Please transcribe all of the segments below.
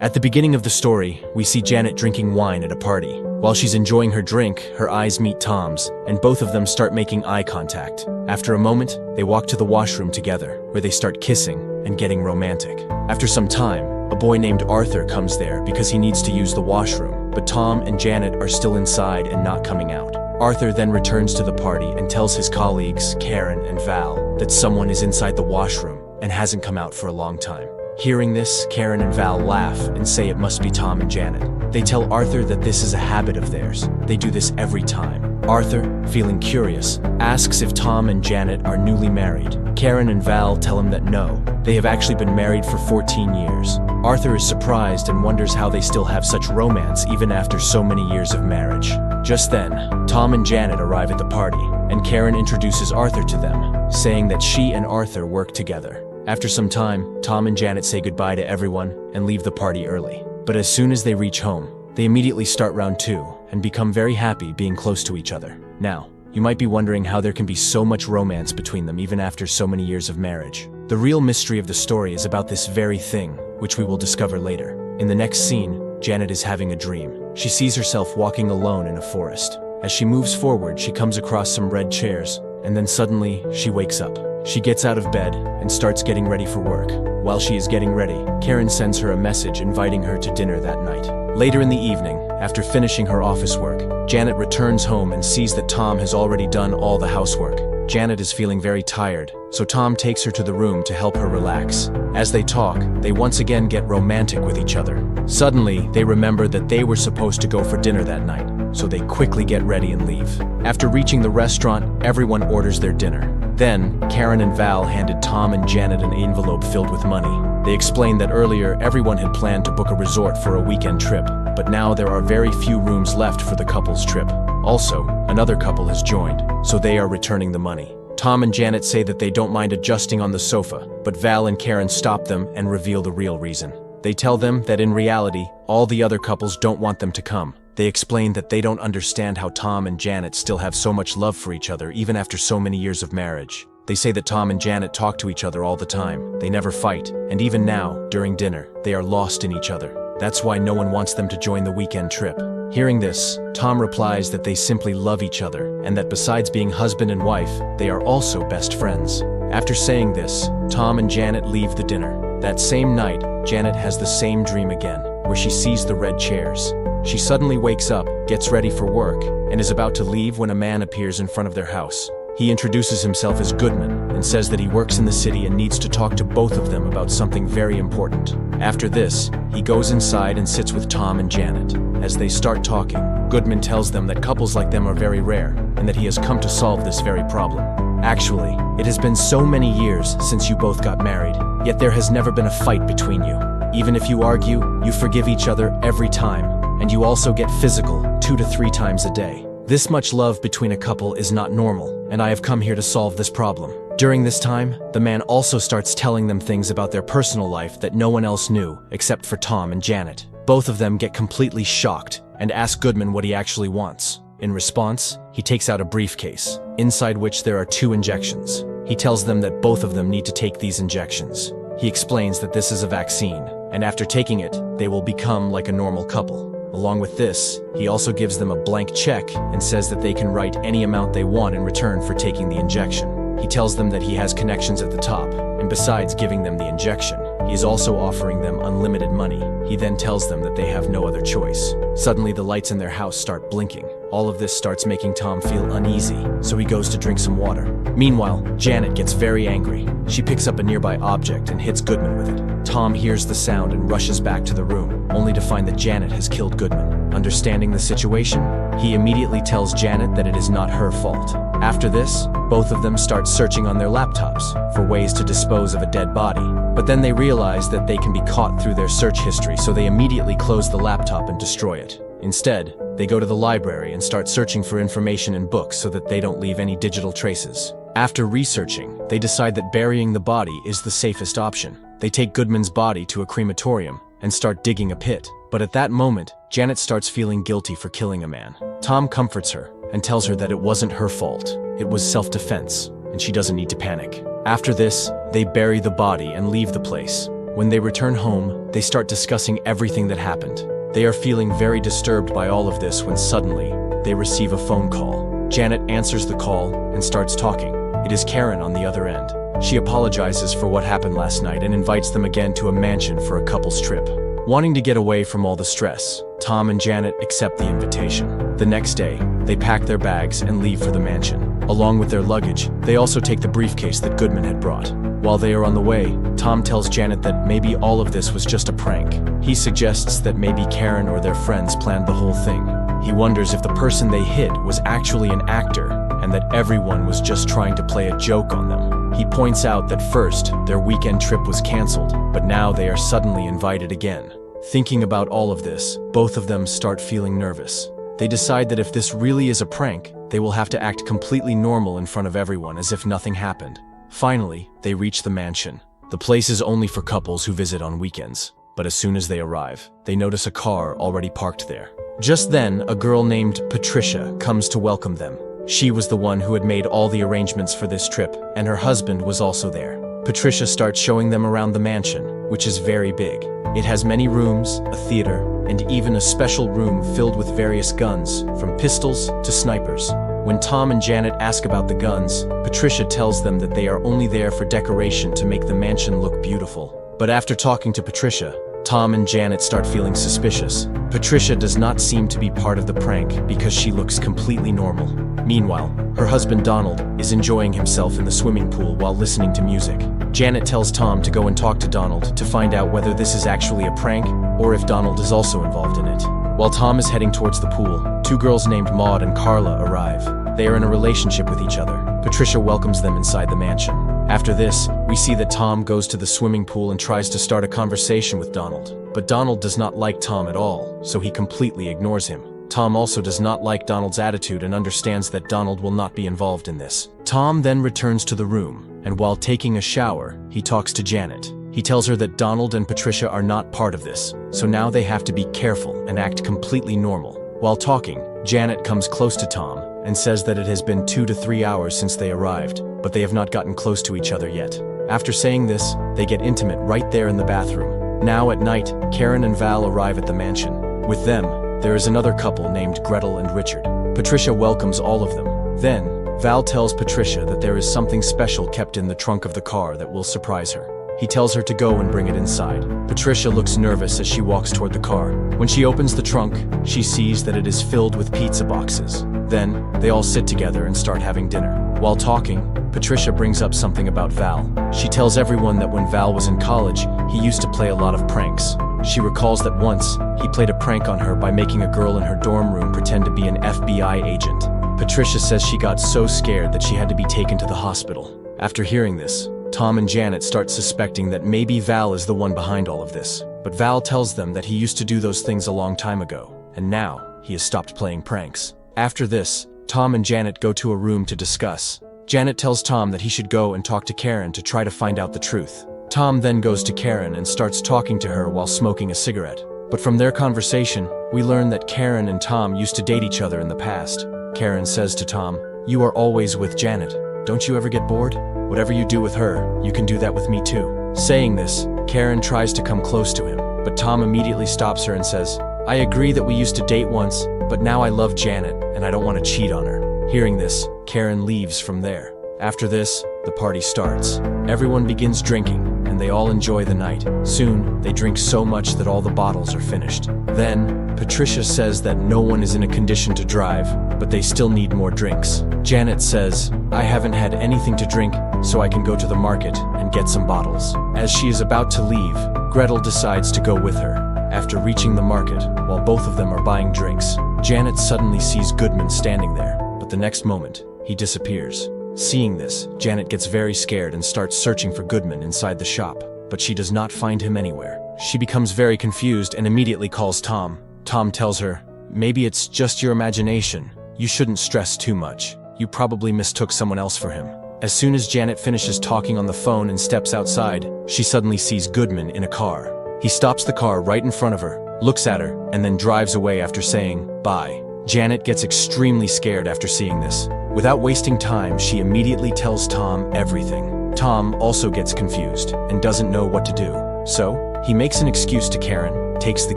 At the beginning of the story, we see Janet drinking wine at a party. While she's enjoying her drink, her eyes meet Tom's, and both of them start making eye contact. After a moment, they walk to the washroom together, where they start kissing and getting romantic. After some time, a boy named Arthur comes there because he needs to use the washroom, but Tom and Janet are still inside and not coming out. Arthur then returns to the party and tells his colleagues, Karen and Val, that someone is inside the washroom and hasn't come out for a long time. Hearing this, Karen and Val laugh and say it must be Tom and Janet. They tell Arthur that this is a habit of theirs. They do this every time. Arthur, feeling curious, asks if Tom and Janet are newly married. Karen and Val tell him that no, they have actually been married for 14 years. Arthur is surprised and wonders how they still have such romance even after so many years of marriage. Just then, Tom and Janet arrive at the party, and Karen introduces Arthur to them, saying that she and Arthur work together. After some time, Tom and Janet say goodbye to everyone and leave the party early. But as soon as they reach home, they immediately start round 2 and become very happy being close to each other. Now, you might be wondering how there can be so much romance between them even after so many years of marriage. The real mystery of the story is about this very thing, which we will discover later. In the next scene, Janet is having a dream. She sees herself walking alone in a forest. As she moves forward, she comes across some red chairs, and then suddenly, she wakes up. She gets out of bed and starts getting ready for work. While she is getting ready, Karen sends her a message inviting her to dinner that night. Later in the evening, after finishing her office work, Janet returns home and sees that Tom has already done all the housework. Janet is feeling very tired, so Tom takes her to the room to help her relax. As they talk, they once again get romantic with each other. Suddenly, they remember that they were supposed to go for dinner that night, so they quickly get ready and leave. After reaching the restaurant, everyone orders their dinner. Then, Karen and Val handed Tom and Janet an envelope filled with money. They explained that earlier everyone had planned to book a resort for a weekend trip, but now there are very few rooms left for the couple's trip. Also, another couple has joined, so they are returning the money. Tom and Janet say that they don't mind adjusting on the sofa, but Val and Karen stop them and reveal the real reason. They tell them that in reality, all the other couples don't want them to come. They explain that they don't understand how Tom and Janet still have so much love for each other even after so many years of marriage. They say that Tom and Janet talk to each other all the time. They never fight, and even now, during dinner, they are lost in each other. That's why no one wants them to join the weekend trip. Hearing this, Tom replies that they simply love each other, and that besides being husband and wife, they are also best friends. After saying this, Tom and Janet leave the dinner. That same night, Janet has the same dream again, where she sees the red chairs. She suddenly wakes up, gets ready for work, and is about to leave when a man appears in front of their house. He introduces himself as Goodman and says that he works in the city and needs to talk to both of them about something very important. After this, he goes inside and sits with Tom and Janet. As they start talking, Goodman tells them that couples like them are very rare and that he has come to solve this very problem. Actually, it has been so many years since you both got married, yet there has never been a fight between you. Even if you argue, you forgive each other every time, and you also get physical 2 to 3 times a day. This much love between a couple is not normal, and I have come here to solve this problem. During this time, the man also starts telling them things about their personal life that no one else knew except for Tom and Janet. Both of them get completely shocked and ask Goodman what he actually wants. In response, he takes out a briefcase, inside which there are 2 injections. He tells them that both of them need to take these injections. He explains that this is a vaccine, and after taking it, they will become like a normal couple. Along with this, he also gives them a blank check and says that they can write any amount they want in return for taking the injection. He tells them that he has connections at the top, and besides giving them the injection, he is also offering them unlimited money. He then tells them that they have no other choice. Suddenly, the lights in their house start blinking. All of this starts making Tom feel uneasy, so he goes to drink some water. Meanwhile, Janet gets very angry. She picks up a nearby object and hits Goodman with it. Tom hears the sound and rushes back to the room, only to find that Janet has killed Goodman. Understanding the situation, he immediately tells Janet that it is not her fault. After this, both of them start searching on their laptops for ways to dispose of a dead body. But then they realize that they can be caught through their search history, so they immediately close the laptop and destroy it. Instead, they go to the library and start searching for information in books so that they don't leave any digital traces. After researching, they decide that burying the body is the safest option. They take Goodman's body to a crematorium and start digging a pit. But at that moment, Janet starts feeling guilty for killing a man. Tom comforts her and tells her that it wasn't her fault. It was self-defense, and she doesn't need to panic. After this, they bury the body and leave the place. When they return home, they start discussing everything that happened. They are feeling very disturbed by all of this when suddenly, they receive a phone call. Janet answers the call and starts talking. It is Karen on the other end. She apologizes for what happened last night and invites them again to a mansion for a couple's trip. Wanting to get away from all the stress, Tom and Janet accept the invitation. The next day, they pack their bags and leave for the mansion. Along with their luggage, they also take the briefcase that Goodman had brought. While they are on the way, Tom tells Janet that maybe all of this was just a prank. He suggests that maybe Karen or their friends planned the whole thing. He wonders if the person they hit was actually an actor and that everyone was just trying to play a joke on them. He points out that first, their weekend trip was canceled, but now they are suddenly invited again. Thinking about all of this, both of them start feeling nervous. They decide that if this really is a prank, they will have to act completely normal in front of everyone as if nothing happened. Finally, they reach the mansion. The place is only for couples who visit on weekends, but as soon as they arrive, they notice a car already parked there. Just then, a girl named Patricia comes to welcome them. She was the one who had made all the arrangements for this trip, and her husband was also there. Patricia starts showing them around the mansion, which is very big. It has many rooms, a theater, and even a special room filled with various guns, from pistols to snipers. When Tom and Janet ask about the guns, Patricia tells them that they are only there for decoration to make the mansion look beautiful. But after talking to Patricia, Tom and Janet start feeling suspicious. Patricia does not seem to be part of the prank because she looks completely normal. Meanwhile, her husband Donald is enjoying himself in the swimming pool while listening to music. Janet tells Tom to go and talk to Donald to find out whether this is actually a prank or if Donald is also involved in it. While Tom is heading towards the pool, two girls named Maud and Carla arrive. They are in a relationship with each other. Patricia welcomes them inside the mansion. After this, we see that Tom goes to the swimming pool and tries to start a conversation with Donald. But Donald does not like Tom at all, so he completely ignores him. Tom also does not like Donald's attitude and understands that Donald will not be involved in this. Tom then returns to the room, and while taking a shower, he talks to Janet. He tells her that Donald and Patricia are not part of this, so now they have to be careful and act completely normal. While talking, Janet comes close to Tom and says that it has been 2 to 3 hours since they arrived, but they have not gotten close to each other yet. After saying this, they get intimate right there in the bathroom. Now at night, Karen and Val arrive at the mansion. With them, there is another couple named Gretel and Richard. Patricia welcomes all of them. Then, Val tells Patricia that there is something special kept in the trunk of the car that will surprise her. He tells her to go and bring it inside. Patricia looks nervous as she walks toward the car. When she opens the trunk, she sees that it is filled with pizza boxes. Then, they all sit together and start having dinner. While talking, Patricia brings up something about Val. She tells everyone that when Val was in college, he used to play a lot of pranks. She recalls that once, he played a prank on her by making a girl in her dorm room pretend to be an FBI agent. Patricia says she got so scared that she had to be taken to the hospital. After hearing this, Tom and Janet start suspecting that maybe Val is the one behind all of this. But Val tells them that he used to do those things a long time ago, and now he has stopped playing pranks. After this, Tom and Janet go to a room to discuss. Janet tells Tom that he should go and talk to Karen to try to find out the truth. Tom then goes to Karen and starts talking to her while smoking a cigarette. But from their conversation, we learn that Karen and Tom used to date each other in the past. Karen says to Tom, "You are always with Janet. Don't you ever get bored? Whatever you do with her, you can do that with me too." Saying this, Karen tries to come close to him, but Tom immediately stops her and says, "I agree that we used to date once, but now I love Janet and I don't want to cheat on her." Hearing this, Karen leaves from there. After this, the party starts. Everyone begins drinking, and they all enjoy the night. Soon, they drink so much that all the bottles are finished. Then, Patricia says that no one is in a condition to drive, but they still need more drinks. Janet says, "I haven't had anything to drink, so I can go to the market and get some bottles." As she is about to leave, Gretel decides to go with her. After reaching the market, while both of them are buying drinks, Janet suddenly sees Goodman standing there, but the next moment, he disappears. Seeing this, Janet gets very scared and starts searching for Goodman inside the shop, but she does not find him anywhere. She becomes very confused and immediately calls Tom. Tom tells her, "Maybe it's just your imagination. You shouldn't stress too much. You probably mistook someone else for him." As soon as Janet finishes talking on the phone and steps outside, she suddenly sees Goodman in a car. He stops the car right in front of her, looks at her, and then drives away after saying, "Bye." Janet gets extremely scared after seeing this. Without wasting time, she immediately tells Tom everything. Tom also gets confused and doesn't know what to do. So, he makes an excuse to Karen, takes the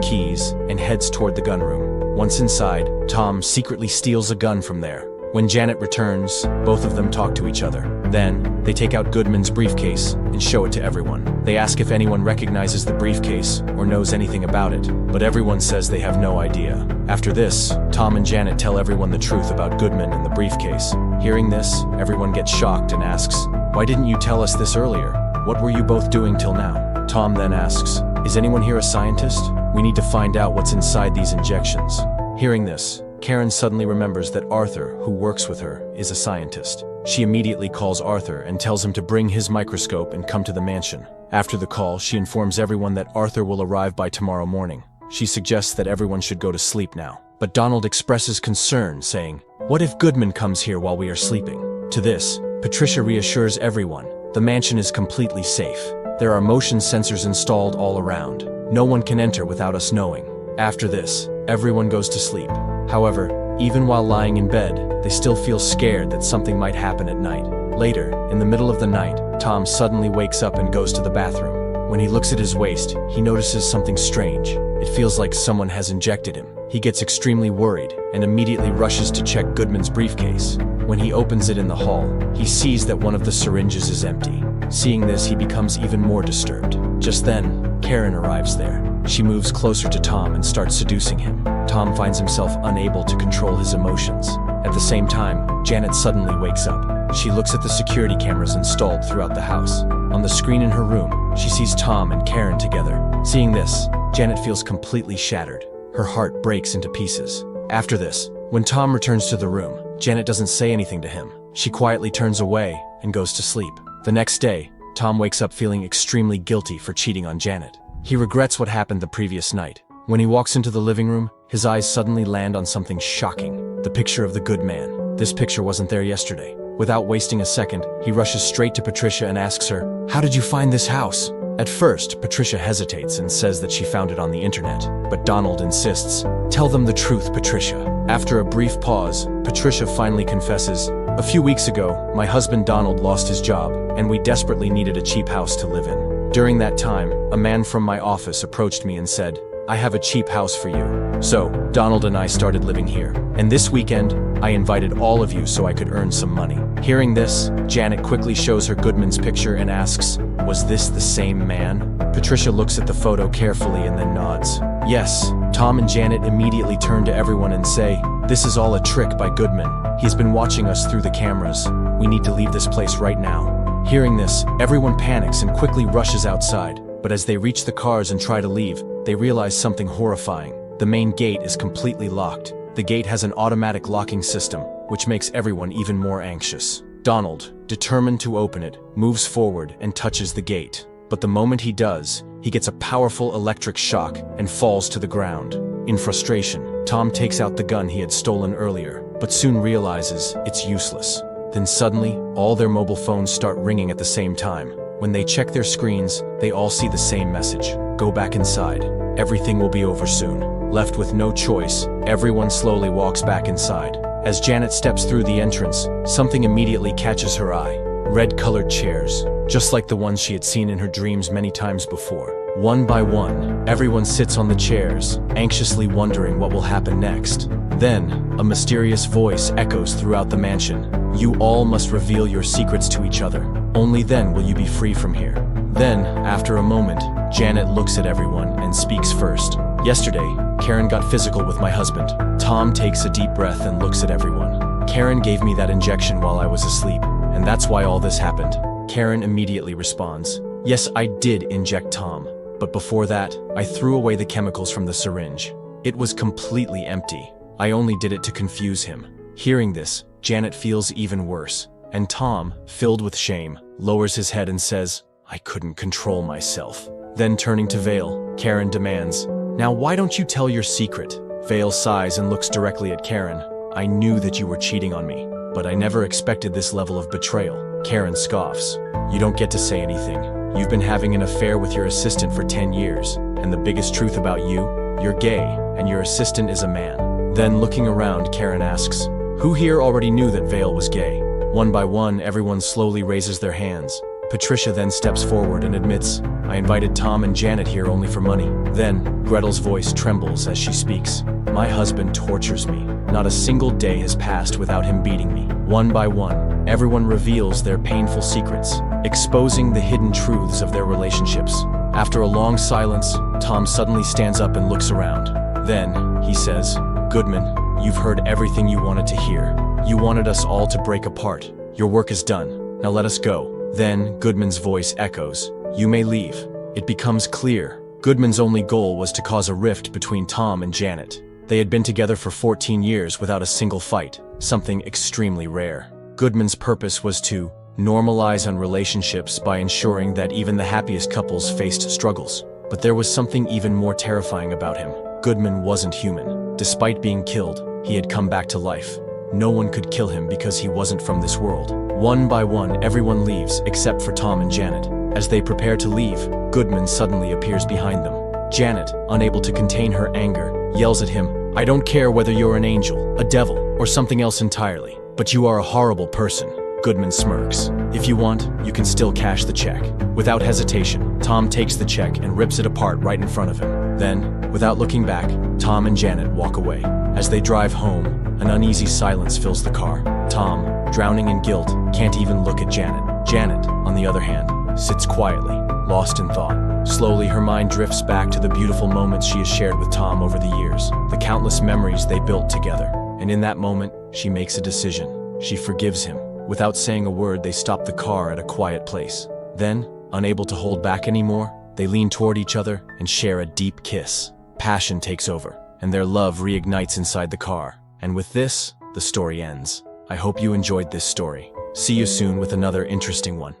keys, and heads toward the gun room. Once inside, Tom secretly steals a gun from there. When Janet returns, both of them talk to each other. Then, they take out Goodman's briefcase and show it to everyone. They ask if anyone recognizes the briefcase or knows anything about it, but everyone says they have no idea. After this, Tom and Janet tell everyone the truth about Goodman and the briefcase. Hearing this, everyone gets shocked and asks, "Why didn't you tell us this earlier? What were you both doing till now?" Tom then asks, "Is anyone here a scientist? We need to find out what's inside these injections." Hearing this, Karen suddenly remembers that Arthur, who works with her, is a scientist. She immediately calls Arthur and tells him to bring his microscope and come to the mansion. After the call, she informs everyone that Arthur will arrive by tomorrow morning. She suggests that everyone should go to sleep now. But Donald expresses concern, saying, "What if Goodman comes here while we are sleeping?" To this, Patricia reassures everyone, the mansion is completely safe. There are motion sensors installed all around. No one can enter without us knowing. After this, everyone goes to sleep. However, even while lying in bed, they still feel scared that something might happen at night. Later, in the middle of the night, Tom suddenly wakes up and goes to the bathroom. When he looks at his waist, he notices something strange. It feels like someone has injected him. He gets extremely worried and immediately rushes to check Goodman's briefcase. When he opens it in the hall, he sees that one of the syringes is empty. Seeing this, he becomes even more disturbed. Just then, Karen arrives there. She moves closer to Tom and starts seducing him. Tom finds himself unable to control his emotions. At the same time, Janet suddenly wakes up. She looks at the security cameras installed throughout the house. On the screen in her room, she sees Tom and Karen together. Seeing this, Janet feels completely shattered. Her heart breaks into pieces. After this, when Tom returns to the room, Janet doesn't say anything to him. She quietly turns away and goes to sleep. The next day, Tom wakes up feeling extremely guilty for cheating on Janet. He regrets what happened the previous night. When he walks into the living room, his eyes suddenly land on something shocking. The picture of the good man. This picture wasn't there yesterday. Without wasting a second, he rushes straight to Patricia and asks her, "How did you find this house?" At first, Patricia hesitates and says that she found it on the internet. But Donald insists, "Tell them the truth, Patricia." After a brief pause, Patricia finally confesses, "A few weeks ago, my husband Donald lost his job, and we desperately needed a cheap house to live in. During that time, a man from my office approached me and said, 'I have a cheap house for you.' So, Donald and I started living here. And this weekend, I invited all of you so I could earn some money." Hearing this, Janet quickly shows her Goodman's picture and asks, "Was this the same man?" Patricia looks at the photo carefully and then nods. Yes. Tom and Janet immediately turn to everyone and say, "This is all a trick by Goodman. He's been watching us through the cameras. We need to leave this place right now." Hearing this, everyone panics and quickly rushes outside. But as they reach the cars and try to leave, they realize something horrifying. The main gate is completely locked. The gate has an automatic locking system, which makes everyone even more anxious. Donald, determined to open it, moves forward and touches the gate. But the moment he does, he gets a powerful electric shock and falls to the ground. In frustration, Tom takes out the gun he had stolen earlier, but soon realizes it's useless. Then suddenly, all their mobile phones start ringing at the same time. When they check their screens, they all see the same message. "Go back inside. Everything will be over soon." Left with no choice, everyone slowly walks back inside. As Janet steps through the entrance, something immediately catches her eye. Red-colored chairs, just like the ones she had seen in her dreams many times before. One by one, everyone sits on the chairs, anxiously wondering what will happen next. Then, a mysterious voice echoes throughout the mansion. "You all must reveal your secrets to each other. Only then will you be free from here." Then, after a moment, Janet looks at everyone and speaks first. "Yesterday, Karen got physical with my husband." Tom takes a deep breath and looks at everyone. "Karen gave me that injection while I was asleep, and that's why all this happened." Karen immediately responds, "Yes, I did inject Tom. But before that, I threw away the chemicals from the syringe. It was completely empty. I only did it to confuse him." Hearing this, Janet feels even worse, and Tom, filled with shame, lowers his head and says, "I couldn't control myself." Then turning to Vale, Karen demands, "Now why don't you tell your secret?" Vale sighs and looks directly at Karen. "I knew that you were cheating on me, but I never expected this level of betrayal." Karen scoffs, "You don't get to say anything. You've been having an affair with your assistant for 10 years, and the biggest truth about you, you're gay, and your assistant is a man." Then looking around, Karen asks, "Who here already knew that Vale was gay?" One by one, everyone slowly raises their hands. Patricia then steps forward and admits, "I invited Tom and Janet here only for money." Then, Gretel's voice trembles as she speaks. "My husband tortures me. Not a single day has passed without him beating me." One by one, everyone reveals their painful secrets, exposing the hidden truths of their relationships. After a long silence, Tom suddenly stands up and looks around. Then, he says, "Goodman, you've heard everything you wanted to hear. You wanted us all to break apart. Your work is done. Now let us go." Then, Goodman's voice echoes, "You may leave." It becomes clear. Goodman's only goal was to cause a rift between Tom and Janet. They had been together for 14 years without a single fight, something extremely rare. Goodman's purpose was to normalize on relationships by ensuring that even the happiest couples faced struggles. But there was something even more terrifying about him. Goodman wasn't human. Despite being killed, he had come back to life. No one could kill him because he wasn't from this world. One by one, everyone leaves except for Tom and Janet. As they prepare to leave, Goodman suddenly appears behind them. Janet, unable to contain her anger, yells at him, "I don't care whether you're an angel, a devil, or something else entirely, but you are a horrible person." Goodman smirks. "If you want, you can still cash the check." Without hesitation, Tom takes the check and rips it apart right in front of him. Then, without looking back, Tom and Janet walk away. As they drive home, an uneasy silence fills the car. Tom, drowning in guilt, can't even look at Janet. Janet, on the other hand, sits quietly, lost in thought. Slowly, her mind drifts back to the beautiful moments she has shared with Tom over the years, the countless memories they built together. And in that moment, she makes a decision. She forgives him. Without saying a word, they stop the car at a quiet place. Then, unable to hold back anymore, they lean toward each other and share a deep kiss. Passion takes over, and their love reignites inside the car. And with this, the story ends. I hope you enjoyed this story. See you soon with another interesting one.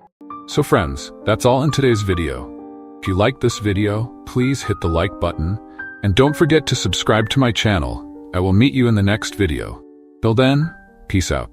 So friends, that's all in today's video. If you liked this video, please hit the like button, and don't forget to subscribe to my channel. I will meet you in the next video. Till then, peace out.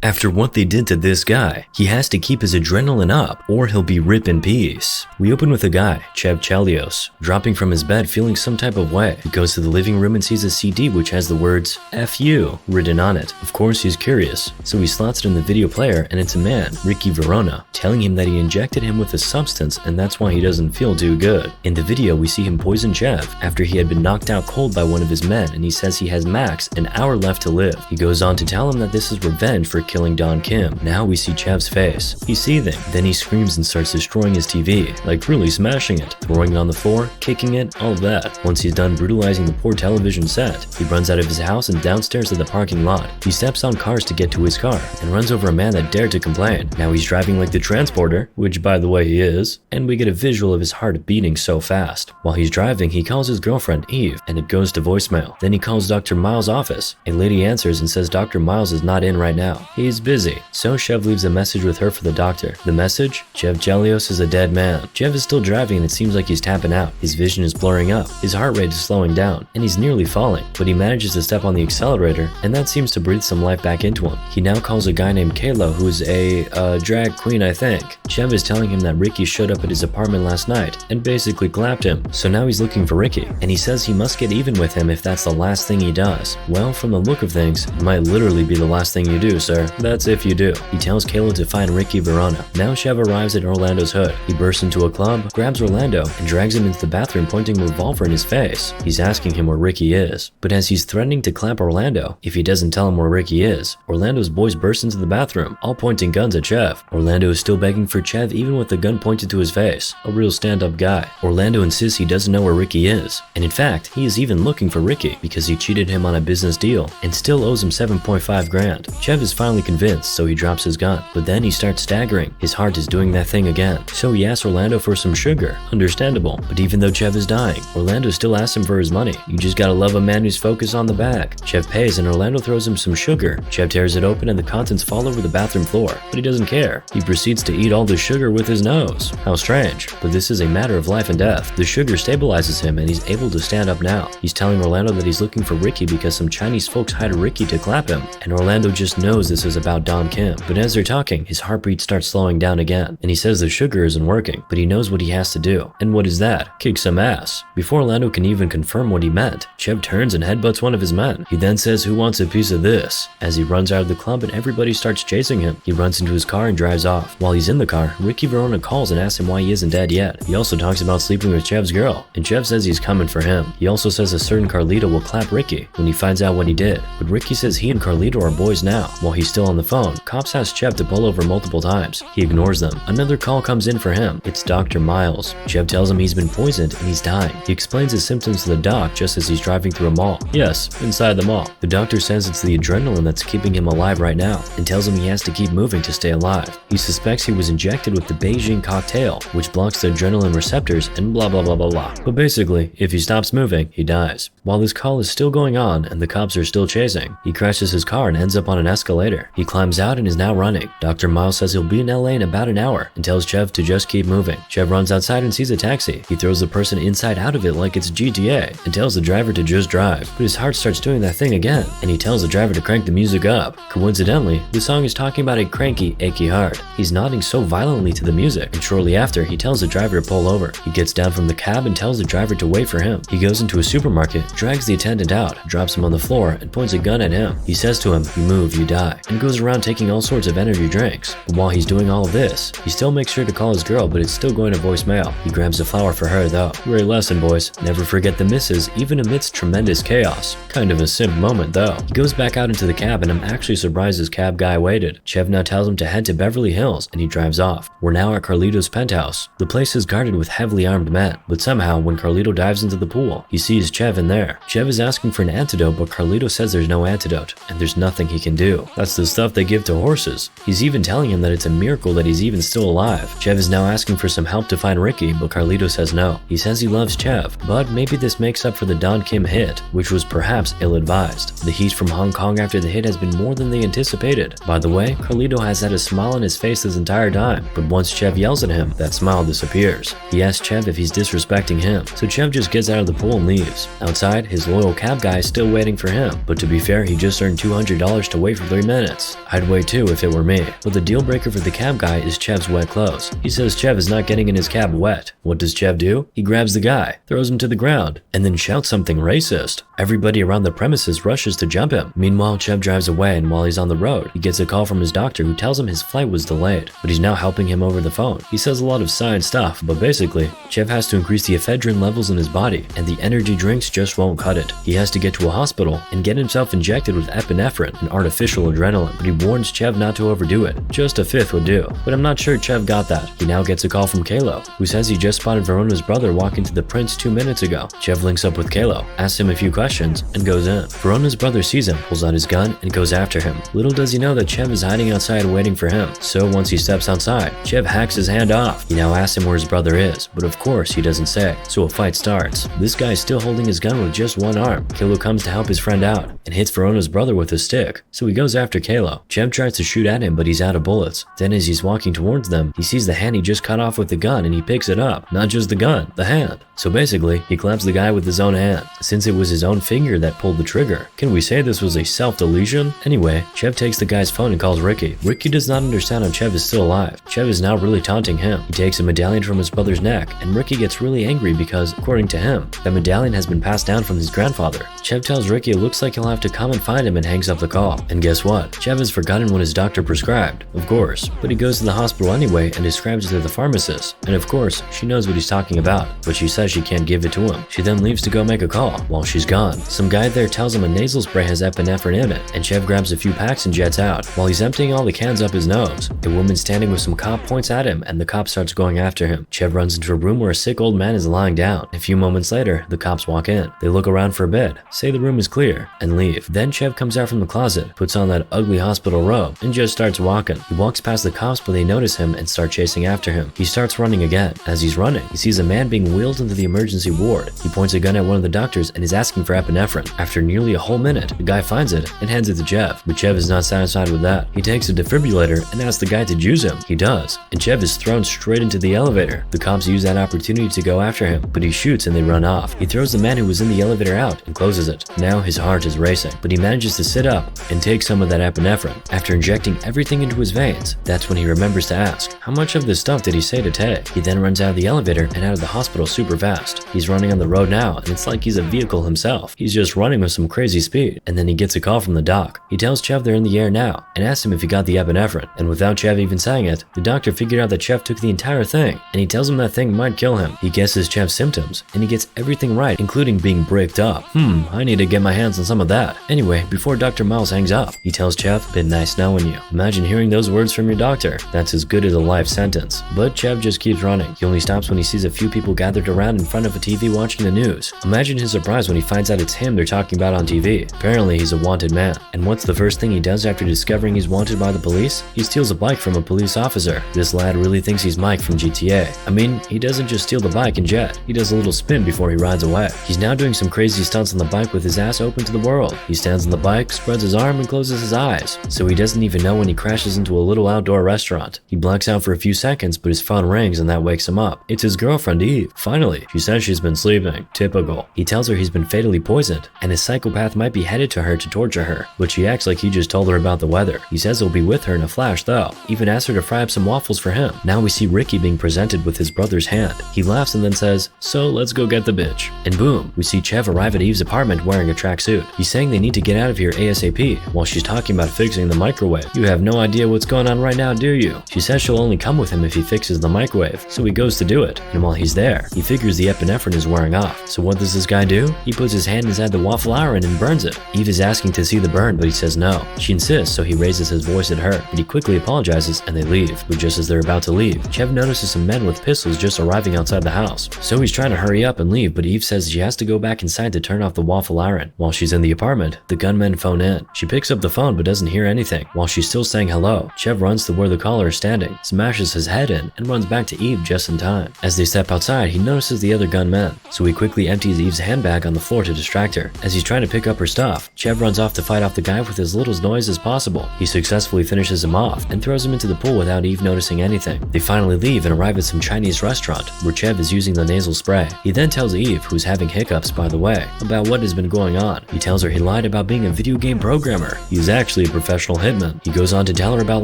After what they did to this guy, he has to keep his adrenaline up or he'll be rip in peace. We open with a guy, Chev Chelios, dropping from his bed feeling some type of way. He goes to the living room and sees a CD which has the words "F you" written on it. Of course he's curious, so he slots it in the video player and it's a man, Ricky Verona, telling him that he injected him with a substance and that's why he doesn't feel too good. In the video we see him poison Chev after he had been knocked out cold by one of his men and he says he has max an hour left to live. He goes on to tell him that this is revenge for killing Don Kim. Now we see Chev's face. He's seething. Then he screams and starts destroying his TV, like really smashing it, throwing it on the floor, kicking it, all of that. Once he's done brutalizing the poor television set, he runs out of his house and downstairs to the parking lot. He steps on cars to get to his car and runs over a man that dared to complain. Now he's driving like the transporter, which by the way he is, and we get a visual of his heart beating so fast. While he's driving, he calls his girlfriend Eve and it goes to voicemail. Then he calls Dr. Miles' office. A lady answers and says Dr. Miles is not in right now. He's busy. So Chev leaves a message with her for the doctor. The message? Chev Chelios is a dead man. Chev is still driving and it seems like he's tapping out. His vision is blurring up, his heart rate is slowing down, and he's nearly falling. But he manages to step on the accelerator and that seems to breathe some life back into him. He now calls a guy named Kayla who is a drag queen I think. Chev is telling him that Ricky showed up at his apartment last night and basically clapped him. So now he's looking for Ricky and he says he must get even with him if that's the last thing he does. Well, from the look of things, it might literally be the last thing you do, sir. That's if you do. He tells Kayla to find Ricky Verona. Now Chev arrives at Orlando's hood. He bursts into a club, grabs Orlando, and drags him into the bathroom pointing a revolver in his face. He's asking him where Ricky is. But as he's threatening to clap Orlando if he doesn't tell him where Ricky is, Orlando's boys burst into the bathroom, all pointing guns at Chev. Orlando is still begging for Chev even with the gun pointed to his face. A real stand-up guy. Orlando insists he doesn't know where Ricky is. And in fact, he is even looking for Ricky because he cheated him on a business deal and still owes him 7.5 grand. Chev is finally convinced, so he drops his gun, but then he starts staggering. His heart is doing that thing again. So he asks Orlando for some sugar. Understandable. But even though Chev is dying, Orlando still asks him for his money. You just gotta love a man who's focused on the bag. Chev pays and Orlando throws him some sugar. Chev tears it open and the contents fall over the bathroom floor, but he doesn't care. He proceeds to eat all the sugar with his nose. How strange. But this is a matter of life and death. The sugar stabilizes him and he's able to stand up now. He's telling Orlando that he's looking for Ricky because some Chinese folks hired Ricky to clap him, and Orlando just knows this confidences about Don Kim, but as they're talking, his heartbeat starts slowing down again, and he says the sugar isn't working, but he knows what he has to do. And what is that? Kick some ass. Before Lando can even confirm what he meant, Chev turns and headbutts one of his men. He then says, "Who wants a piece of this?" As he runs out of the club and everybody starts chasing him, he runs into his car and drives off. While he's in the car, Ricky Verona calls and asks him why he isn't dead yet. He also talks about sleeping with Chev's girl, and Chev says he's coming for him. He also says a certain Carlito will clap Ricky when he finds out what he did, but Ricky says he and Carlito are boys now. While he's still on the phone, cops ask Chev to pull over multiple times. He ignores them. Another call comes in for him. It's Dr. Miles. Chev tells him he's been poisoned and he's dying. He explains his symptoms to the doc just as he's driving through a mall. Yes, inside the mall. The doctor says it's the adrenaline that's keeping him alive right now and tells him he has to keep moving to stay alive. He suspects he was injected with the Beijing cocktail, which blocks the adrenaline receptors and blah blah blah blah blah. But basically, if he stops moving, he dies. While this call is still going on and the cops are still chasing, he crashes his car and ends up on an escalator. He climbs out and is now running. Dr. Miles says he'll be in LA in about an hour and tells Chev to just keep moving. Chev runs outside and sees a taxi. He throws the person inside out of it like it's GTA and tells the driver to just drive. But his heart starts doing that thing again, and he tells the driver to crank the music up. Coincidentally, the song is talking about a cranky, achy heart. He's nodding so violently to the music, and shortly after, he tells the driver to pull over. He gets down from the cab and tells the driver to wait for him. He goes into a supermarket, drags the attendant out, drops him on the floor, and points a gun at him. He says to him, "You move, you die," and goes around taking all sorts of energy drinks. But while he's doing all of this, he still makes sure to call his girl, but it's still going to voicemail. He grabs a flower for her though. Great lesson, boys. Never forget the misses, even amidst tremendous chaos. Kind of a simp moment though. He goes back out into the cab, and I'm actually surprised his cab guy waited. Chev now tells him to head to Beverly Hills, and he drives off. We're now at Carlito's penthouse. The place is guarded with heavily armed men, but somehow when Carlito dives into the pool, he sees Chev in there. Chev is asking for an antidote, but Carlito says there's no antidote, and there's nothing he can do. That's the stuff they give to horses. He's even telling him that it's a miracle that he's even still alive. Chev is now asking for some help to find Ricky, but Carlito says no. He says he loves Chev, but maybe this makes up for the Don Kim hit, which was perhaps ill-advised. The heat from Hong Kong after the hit has been more than they anticipated. By the way, Carlito has had a smile on his face this entire time, but once Chev yells at him, that smile disappears. He asks Chev if he's disrespecting him, so Chev just gets out of the pool and leaves. Outside, his loyal cab guy is still waiting for him, but to be fair, he just earned $200 to wait for 3 minutes. I'd wait too if it were me, but the deal breaker for the cab guy is Chev's wet clothes. He says Chev is not getting in his cab wet. What does Chev do? He grabs the guy, throws him to the ground, and then shouts something racist. Everybody around the premises rushes to jump him. Meanwhile, Chev drives away, and while he's on the road, he gets a call from his doctor who tells him his flight was delayed, but he's now helping him over the phone. He says a lot of science stuff, but basically, Chev has to increase the ephedrine levels in his body, and the energy drinks just won't cut it. He has to get to a hospital and get himself injected with epinephrine, an artificial adrenaline, but he warns Chev not to overdo it. Just a fifth would do, but I'm not sure Chev got that. He now gets a call from Kalo, who says he just spotted Verona's brother walk into the Prince 2 minutes ago. Chev links up with Kalo, asks him a few questions, and goes in. Verona's brother sees him, pulls out his gun, and goes after him. Little does he know that Chev is hiding outside waiting for him, so once he steps outside, Chev hacks his hand off. He now asks him where his brother is, but of course he doesn't say, so a fight starts. This guy is still holding his gun with just one arm. Kalo comes to help his friend out, and hits Verona's brother with a stick, so he goes after Kalo. Chev tries to shoot at him, but he's out of bullets. Then as he's walking towards them, he sees the hand he just cut off with the gun, and he picks it up. Not just the gun, the hand. So basically, he claps the guy with his own hand, since it was his own finger that pulled the trigger. Can we say this was a self-delusion? Anyway, Chev takes the guy's phone and calls Ricky. Ricky does not understand how Chev is still alive. Chev is now really taunting him. He takes a medallion from his brother's neck, and Ricky gets really angry because, according to him, that medallion has been passed down from his grandfather. Chev tells Ricky it looks like he'll have to come and find him and hangs up the call. And guess what? Chev has forgotten what his doctor prescribed, of course, but he goes to the hospital anyway and describes it to the pharmacist. And of course, she knows what he's talking about, but she says she can't give it to him. She then leaves to go make a call. While she's gone, some guy there tells him a nasal spray has epinephrine in it, and Chev grabs a few packs and jets out. While he's emptying all the cans up his nose, a woman standing with some cop points at him, and the cop starts going after him. Chev runs into a room where a sick old man is lying down. A few moments later, the cops walk in. They look around for a bit, say the room is clear, and leave. Then Chev comes out from the closet, puts on that ugly hospital robe, and just starts walking. He walks past the cops, but they notice him and start chasing after him. He starts running again. As he's running, he sees a man being wheeled into the emergency ward. He points a gun at one of the doctors and is asking for epinephrine. After nearly a whole minute, the guy finds it and hands it to Chev, but Chev is not satisfied with that. He takes a defibrillator and asks the guy to juice him. He does, and Chev is thrown straight into the elevator. The cops use that opportunity to go after him, but he shoots and they run off. He throws the man who was in the elevator out and closes it. Now his heart is racing, but he manages to sit up and take some of that epinephrine. After injecting everything into his veins, that's when he remembers to ask, how much of this stuff did he say to take? He then runs out of the elevator and out of the hospital super fast. He's running on the road now, and it's like he's a vehicle himself. He's just running with some crazy speed. And then he gets a call from the doc. He tells Chev they're in the air now, and asks him if he got the epinephrine. And without Chev even saying it, the doctor figured out that Chev took the entire thing, and he tells him that thing might kill him. He guesses Chev's symptoms, and he gets everything right, including being bricked up. I need to get my hands on some of that. Anyway, before Dr. Miles hangs up, he tells Chev, been nice knowing you. Imagine hearing those words from your doctor. That's as good as a life sentence. But Chev just keeps running. He only stops when he sees a few people gathered around in front of a TV watching the news. Imagine his surprise when he finds out it's him they're talking about on TV. Apparently, he's a wanted man. And what's the first thing he does after discovering he's wanted by the police? He steals a bike from a police officer. This lad really thinks he's Mike from GTA. I mean, he doesn't just steal the bike and jet. He does a little spin before he rides away. He's now doing some crazy stunts on the bike with his ass open to the world. He stands on the bike, spreads his arm, and closes his eyes. So he doesn't even know when he crashes into a little outdoor restaurant. He blacks out for a few seconds, but his phone rings and that wakes him up. It's his girlfriend, Eve. Finally, she says she's been sleeping. Typical. He tells her he's been fatally poisoned, and his psychopath might be headed to her to torture her, but she acts like he just told her about the weather. He says he'll be with her in a flash though, even asks her to fry up some waffles for him. Now we see Ricky being presented with his brother's hand. He laughs and then says, so let's go get the bitch. And boom, we see Chev arrive at Eve's apartment wearing a tracksuit. He's saying they need to get out of here ASAP, while she's talking about fixing the microwave. You have no idea what's going on right now, do you? She says she'll only come with him if he fixes the microwave, so he goes to do it. And while he's there, he figures the epinephrine is wearing off. So what does this guy do? He puts his hand inside the waffle iron and burns it. Eve is asking to see the burn, but he says no. She insists, so he raises his voice at her, but he quickly apologizes and they leave. But just as they're about to leave, Chev notices some men with pistols just arriving outside the house. So he's trying to hurry up and leave, but Eve says she has to go back inside to turn off the waffle iron. While she's in the apartment, the gunmen phone in. She picks up the phone but doesn't hear anything. While she's still saying hello, Chev runs to where the caller is standing, smashes his head in, and runs back to Eve just in time. As they step outside, he notices the other gunmen, so he quickly empties Eve's handbag on the floor to distract her. As he's trying to pick up her stuff, Chev runs off to fight off the guy with as little noise as possible. He successfully finishes him off and throws him into the pool without Eve noticing anything. They finally leave and arrive at some Chinese restaurant where Chev is using the nasal spray. He then tells Eve, who's having hiccups by the way, about what has been going on. He tells her he lied about being a video game programmer. He's actually a professional hitman. He goes on to tell her about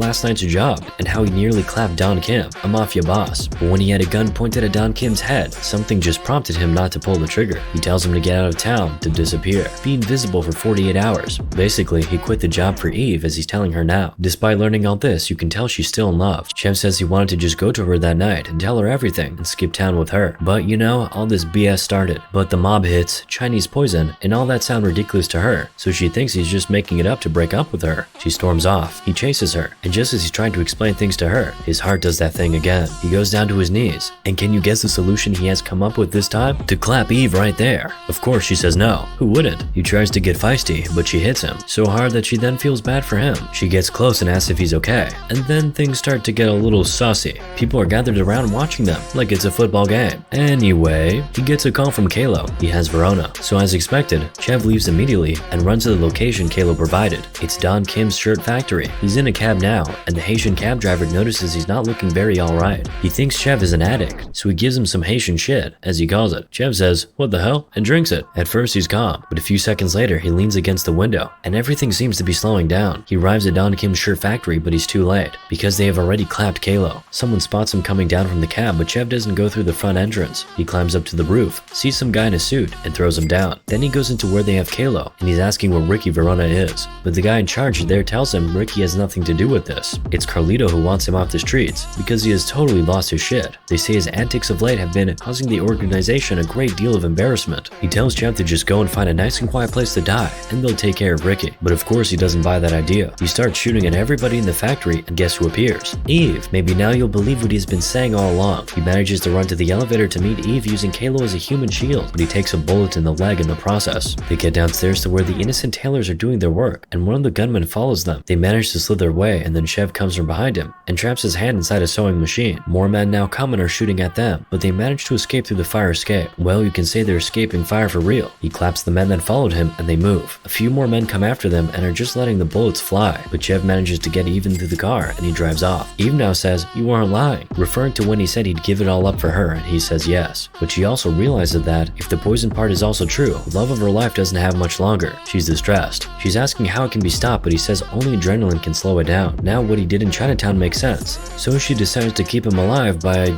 last night's job and how he nearly clapped Don Kim, a mafia boss. But when he had a gun pointed at Don Kim's head, something just prompted him not to pull the trigger. He tells him to get out of town, to disappear, be invisible for 48 hours. Basically, he quit the job for Eve as he's telling her now. Despite learning all this, you can tell she's still in love. Chev says he wanted to just go to her that night and tell her everything and skip town with her. But you know, all this BS started. But the mob hits, Chinese poison, and all that sound ridiculous to her, so she thinks he's just making it up to break up with her. She storms off. He chases her, and just as he's trying to explain things to her, his heart does that thing again. He goes down to his knees, and can you guess the solution he has come up with this time? To clap Eve right there. Of course she says no. Who wouldn't? He tries to get feisty, but she hits him so hard that she then feels bad for him. She gets close and asks if he's okay, and then things start to get a little saucy. People are gathered around watching them, like it's a football game. Anyway, he gets a call from Kalo. He has Verona. So as expected, Chev leaves immediately and runs to the location Kalo provided. It's Don Kim's shirt factory. He's in a cab now, and the Haitian cab driver notices he's not looking very alright. He thinks Chev is an addict, so he gives him some Haitian shit, as he calls it. Chev says, what the hell, and drinks it. At first he's calm, but a few seconds later he leans against the window, and everything seems to be slowing down. He arrives at Don Kim's shirt factory, but he's too late, because they have already clapped Kalo. Someone spots him coming down from the cab, but Chev doesn't go through the front entrance. He climbs up to the roof, sees some guy in a suit, and throws him down. Then he goes into where they have Kalo, and he's asking where Ricky Verona is. But the guy in charge there tells him Ricky has nothing to do with this. It's Carlito who wants him off the streets, because he has totally lost his shit. They say his antics of late have been causing the organization a great deal of embarrassment. He tells Chev to just go and find a nice and quiet place to die, and they'll take care of Ricky. But of course he doesn't buy that idea. He starts shooting at everybody in the factory, and guess who appears? Eve. Maybe now you'll believe what he's been saying all along. He manages to run to the elevator to meet Eve using Kalo as a human shield, but he takes a bullet in the leg in the process. They get downstairs to where the innocent tailors are doing their work, and one of the gunmen follows them. They manage to slither away, and then Chev comes from behind him and traps his hand inside a sewing machine. More men now come and are shooting at them, but they manage to escape through the fire escape. Well, you can say they're escaping fire for real. He claps the men that followed him, and they move. A few more men come after them and are just letting the bullets fly, but Chev manages to get Eve into the car, and he drives off. Eve now says, you aren't lying, referring to when he said he'd give it all up for her, and he says yes. But she also realizes that if the poison part is also true, love of her life doesn't have much longer. She's distressed. She's asking how it can be stopped but he says only adrenaline can slow it down. Now what he did in Chinatown makes sense. So she decides to keep him alive by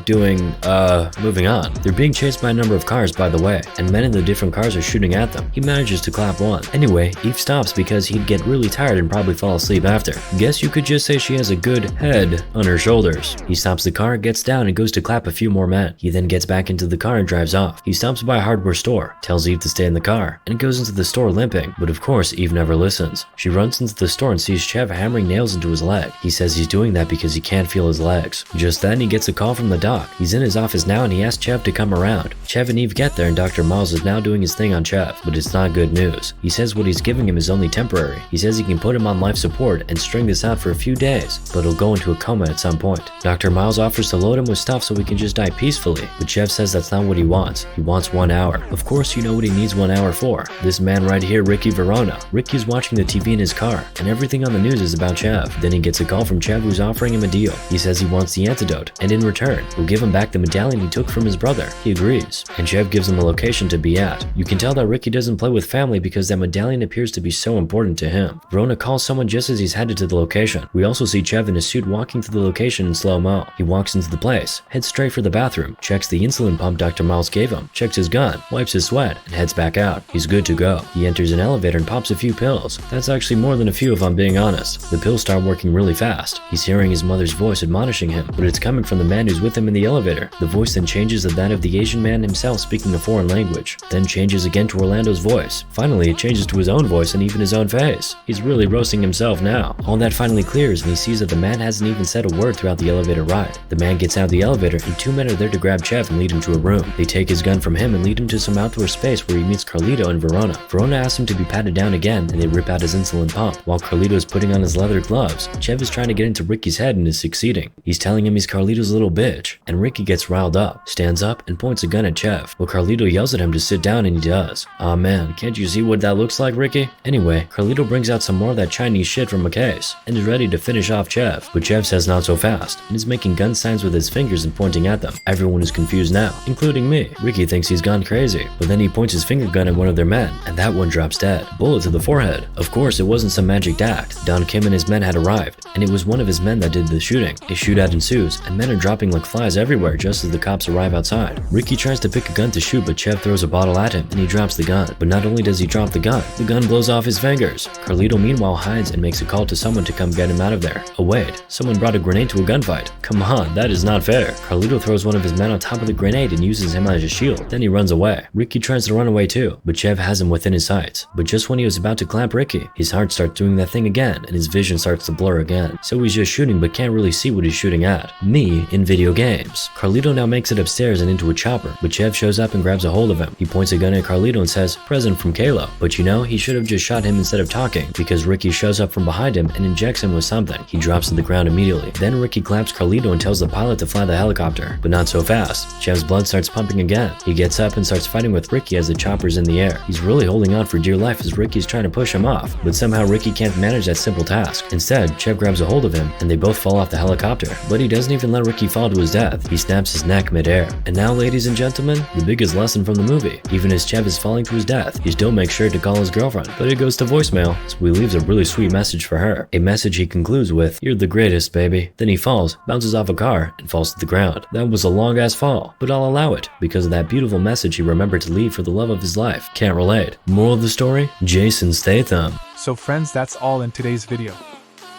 moving on. They're being chased by a number of cars, by the way, and men in the different cars are shooting at them. He manages to clap one. Anyway, Eve stops because he'd get really tired and probably fall asleep after. Guess you could just say she has a good head on her shoulders. He stops the car, gets down, and goes to clap a few more men. He then gets back into the car and drives off. He stops by a hardware store, tells Eve to stay in the car, and goes into the store limping. But of course, Eve never listens. She runs into the store and sees Chev hammering nails into his leg. He says he's doing that because he can't feel his legs. Just then, he gets a call from the doc. He's in his office now and he asks Chev to come around. Chev and Eve get there and Dr. Miles is now doing his thing on Chev, but it's not good news. He says what he's giving him is only temporary. He says he can put him on life support and string this out for a few days, but he'll go into a coma at some point. Dr. Miles offers to load him with stuff so he can just die peacefully, but Chev says that's not what he wants. He wants 1 hour. Of course, you know what he needs 1 hour for. This man right here, Ricky Verona. Ricky's watching the TV in his car, and everything on the news is about Chev. Then he gets a call from Chev who's offering him a deal. He says he wants the antidote, and in return, will give him back the medallion he took from his brother. He agrees, and Chev gives him a location to be at. You can tell that Ricky doesn't play with family because that medallion appears to be so important to him. Verona calls someone just as he's headed to the location. We also see Chev in a suit walking to the location in slow-mo. He walks into the place, heads straight for the bathroom, checks the insulin pump Dr. Miles gave him, checks his gun, wipes his sweat, and heads back out. He's good to go. He enters an elevator and pops a few pills. That's actually more than a few if I'm being honest. The pills start working really fast. He's hearing his mother's voice admonishing him, but it's coming from the man who's with him in the elevator. The voice then changes to that of the Asian man himself speaking a foreign language, then changes again to Orlando's voice. Finally, it changes to his own voice and even his own face. He's really roasting himself now. All that finally clears and he sees that the man hasn't even said a word throughout the elevator ride. The man gets out of the elevator and 2 men are there to grab Chev and lead him to a room. They take his gun from him and lead him to some outdoor space where he meets Carlito and Verona. Verona asks him to be patted down again and they rip out his insulin pump. While Carlito is putting on his leather gloves, Chev is trying to get into Ricky's head and is succeeding. He's telling him he's Carlito's little bitch, and Ricky gets riled up, stands up, and points a gun at Chev. Well, Carlito yells at him to sit down and he does. Aw man, can't you see what that looks like, Ricky? Anyway, Carlito brings out some more of that Chinese shit from a case and is ready to finish off Chev, but Chev says not so fast and is making gun signs with his fingers and pointing at them. Everyone is confused now, including me. Ricky thinks he's gone crazy, but then he points his finger gun at one of their men, and that one drops dead. Bullet to the forehead. Of course, it wasn't some magic act. Don Kim and his men had arrived, and it was one of his men that did the shooting. A shootout ensues, and men are dropping like flies everywhere just as the cops arrive outside. Ricky tries to pick a gun to shoot, but Chev throws a bottle at him, and he drops the gun. But not only does he drop the gun blows off his fingers. Carlito meanwhile hides and makes a call to someone to come get him out of there. Oh wait, someone brought a grenade to a gunfight. Come on, that is not fair. Carlito throws one of his men on top of the grenade and uses him as a shield. Then he runs away. Ricky tries to run away too, but Chev has him within his sights. But just when he was about to clamp Ricky, his heart starts doing that thing again, and his vision starts to blur again. So he's just shooting but can't really see what he's shooting at. Me in video games. Carlito now makes it upstairs and into a chopper, but Chev shows up and grabs a hold of him. He points a gun at Carlito and says, "Present from Kalo." But you know, he should have just shot him instead of talking, because Ricky shows up from behind him and injects him with something. He drops to the ground immediately. Then Ricky claps Carlito and tells the pilot to fly the helicopter, but not so fast. Chev's blood starts pumping again. He gets up and starts fighting with Ricky as the chopper's in the air. He's really holding on for dear life as Ricky's trying to push him off, but somehow Ricky can't manage that simple task. Instead, Chev grabs a hold of him and they both fall off the helicopter, but he doesn't even let Ricky fall to his death. He snaps his neck midair. And now, ladies and gentlemen, the biggest lesson from the movie. Even as Chev is falling to his death, he still makes sure to call his girlfriend, but it goes to voicemail, so he leaves a really sweet message for her. A message he concludes with, "You're the greatest, baby." Then he falls, bounces off a car, and falls to the ground. That was a long ass fall, but I'll allow it, because of that beautiful message he remembered to leave for the love of his life. Can't relate. Moral of the story? Jason Statham. So friends, that's all in today's video.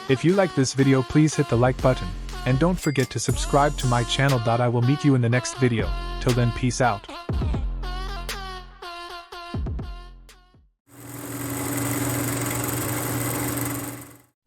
If you like this video, please hit the like button, and don't forget to subscribe to my channel. I will meet you in the next video. Till then, peace out.